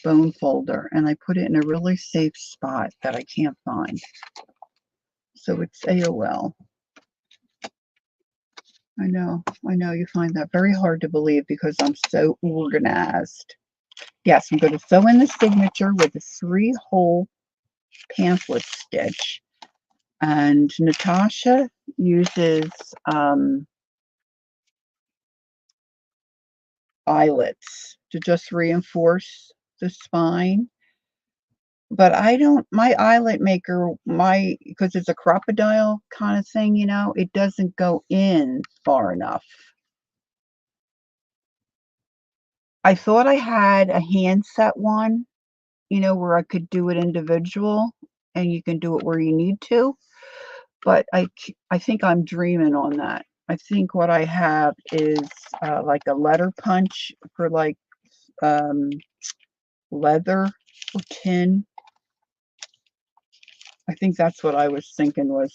bone folder, and I put it in a really safe spot that I can't find. So it's AOL. I know, you find that very hard to believe because I'm so organized. Yes, I'm going to sew in the signature with a 3-hole pamphlet stitch. And Natasha uses eyelets to just reinforce the spine. But I don't, my eyelet maker, because it's a crocodile kind of thing, you know, it doesn't go in far enough. I thought I had a hand set one, you know, where I could do it individual and you can do it where you need to. But I think I'm dreaming on that. I think what I have is like a letter punch for like um, leather or tin. I think that's what I was thinking was.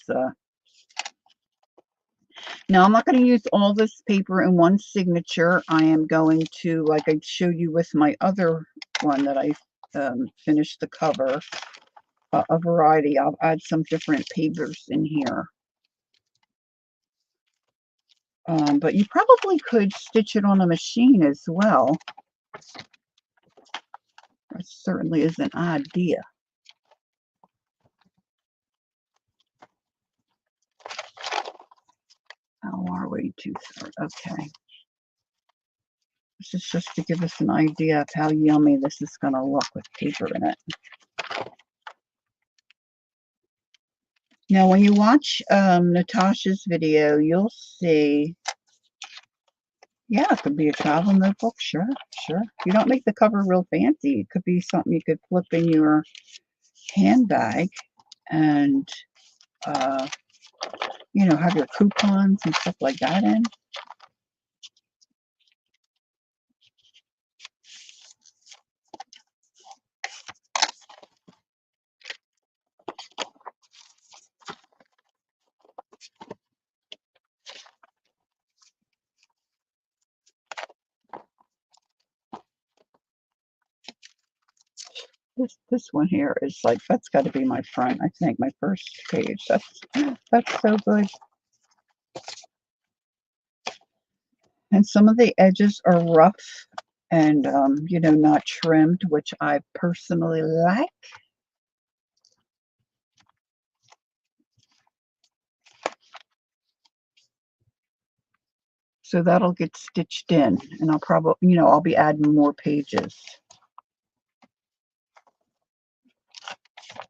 Now I'm not going to use all this paper in one signature. I am going to, like I showed you with my other one that I finished the cover, a variety. I'll add some different papers in here. But you probably could stitch it on a machine as well. That certainly is an idea. How are we? 2/3. Okay. This is just to give us an idea of how yummy this is going to look with paper in it. Now, when you watch Natasha's video, you'll see, yeah, it could be a travel notebook. Sure. You don't make the cover real fancy. It could be something you could flip in your handbag and, you know, have your coupons and stuff like that in. This one here is like, that's got to be my front, I think, my first page. That's so good. And some of the edges are rough and, you know, not trimmed, which I personally like. So that'll get stitched in, and I'll probably, you know, I'll be adding more pages.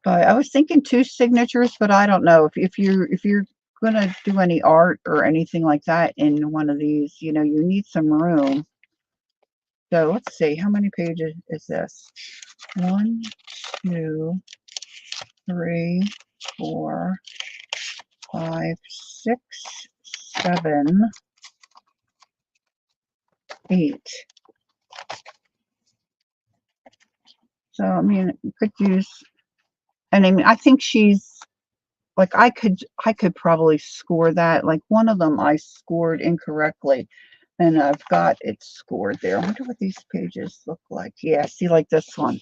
But I was thinking 2 signatures, but I don't know if you're gonna do any art or anything like that in one of these, you know, you need some room. So let's see, how many pages is this? 1, 2, 3, 4, 5, 6, 7, 8. So I mean, you could use, and I mean, I think she's like, I could probably score that. Like one of them I scored incorrectly, and I've got it scored there. I wonder what these pages look like. Yeah, see, like this one.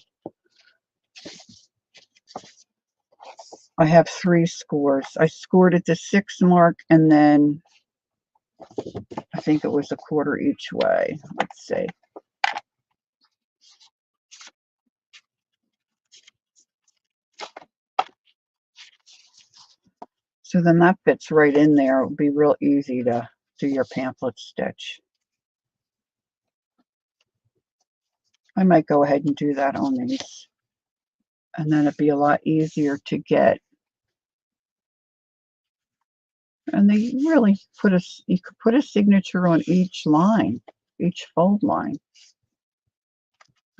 I have 3 scores. I scored at the 6 mark, and then I think it was a quarter each way. Let's see. So then that fits right in there. It would be real easy to do your pamphlet stitch. I might go ahead and do that on these. And then it'd be a lot easier to get. And they really you could put a signature on each line, each fold line.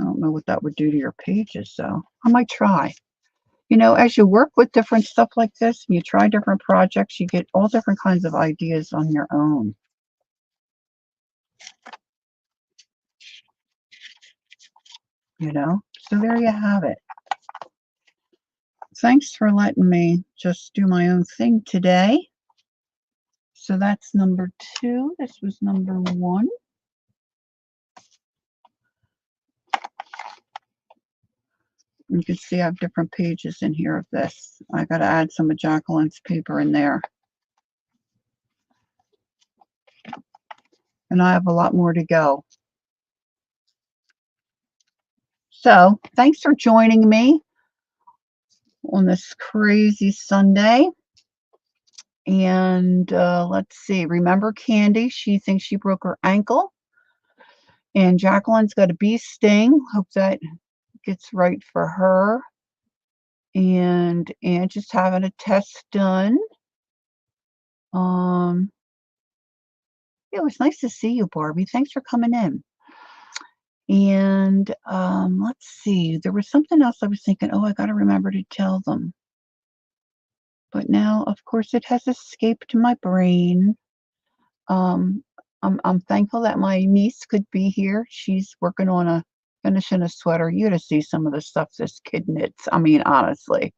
I don't know what that would do to your pages, though. I might try. You know, as you work with different stuff like this, and you try different projects, you get all different kinds of ideas on your own. You know? So there you have it. Thanks for letting me just do my own thing today. So that's number 2. This was number 1. You can see I have different pages in here of this. I got to add some of Jacqueline's paper in there. And I have a lot more to go. So thanks for joining me on this crazy Sunday. And let's see. Remember Candy? She thinks she broke her ankle. And Jacqueline's got a bee sting. Hope that gets right for her. And just having a test done. It was nice to see you, Barbie. Thanks for coming in. And let's see. There was something else I was thinking, oh, I got to remember to tell them. But now, of course, it has escaped my brain. I'm thankful that my niece could be here. She's working on finishing a sweater. You got to see some of the stuff this kid knits. I mean, honestly,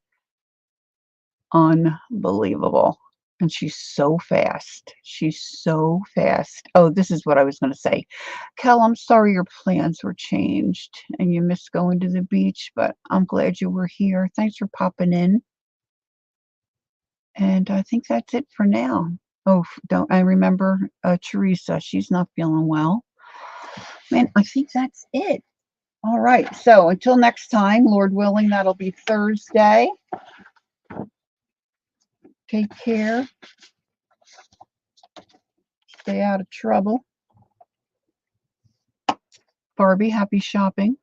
unbelievable. And she's so fast. She's so fast. Oh, this is what I was going to say. Kel, I'm sorry your plans were changed and you missed going to the beach, but I'm glad you were here. Thanks for popping in. And I think that's it for now. Oh, don't I remember Teresa? She's not feeling well. Man, I think that's it. All right. So until next time, Lord willing, that'll be Thursday. Take care. Stay out of trouble. Barbie, happy shopping.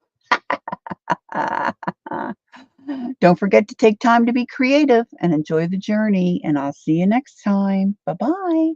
Don't forget to take time to be creative and enjoy the journey. And I'll see you next time. Bye-bye.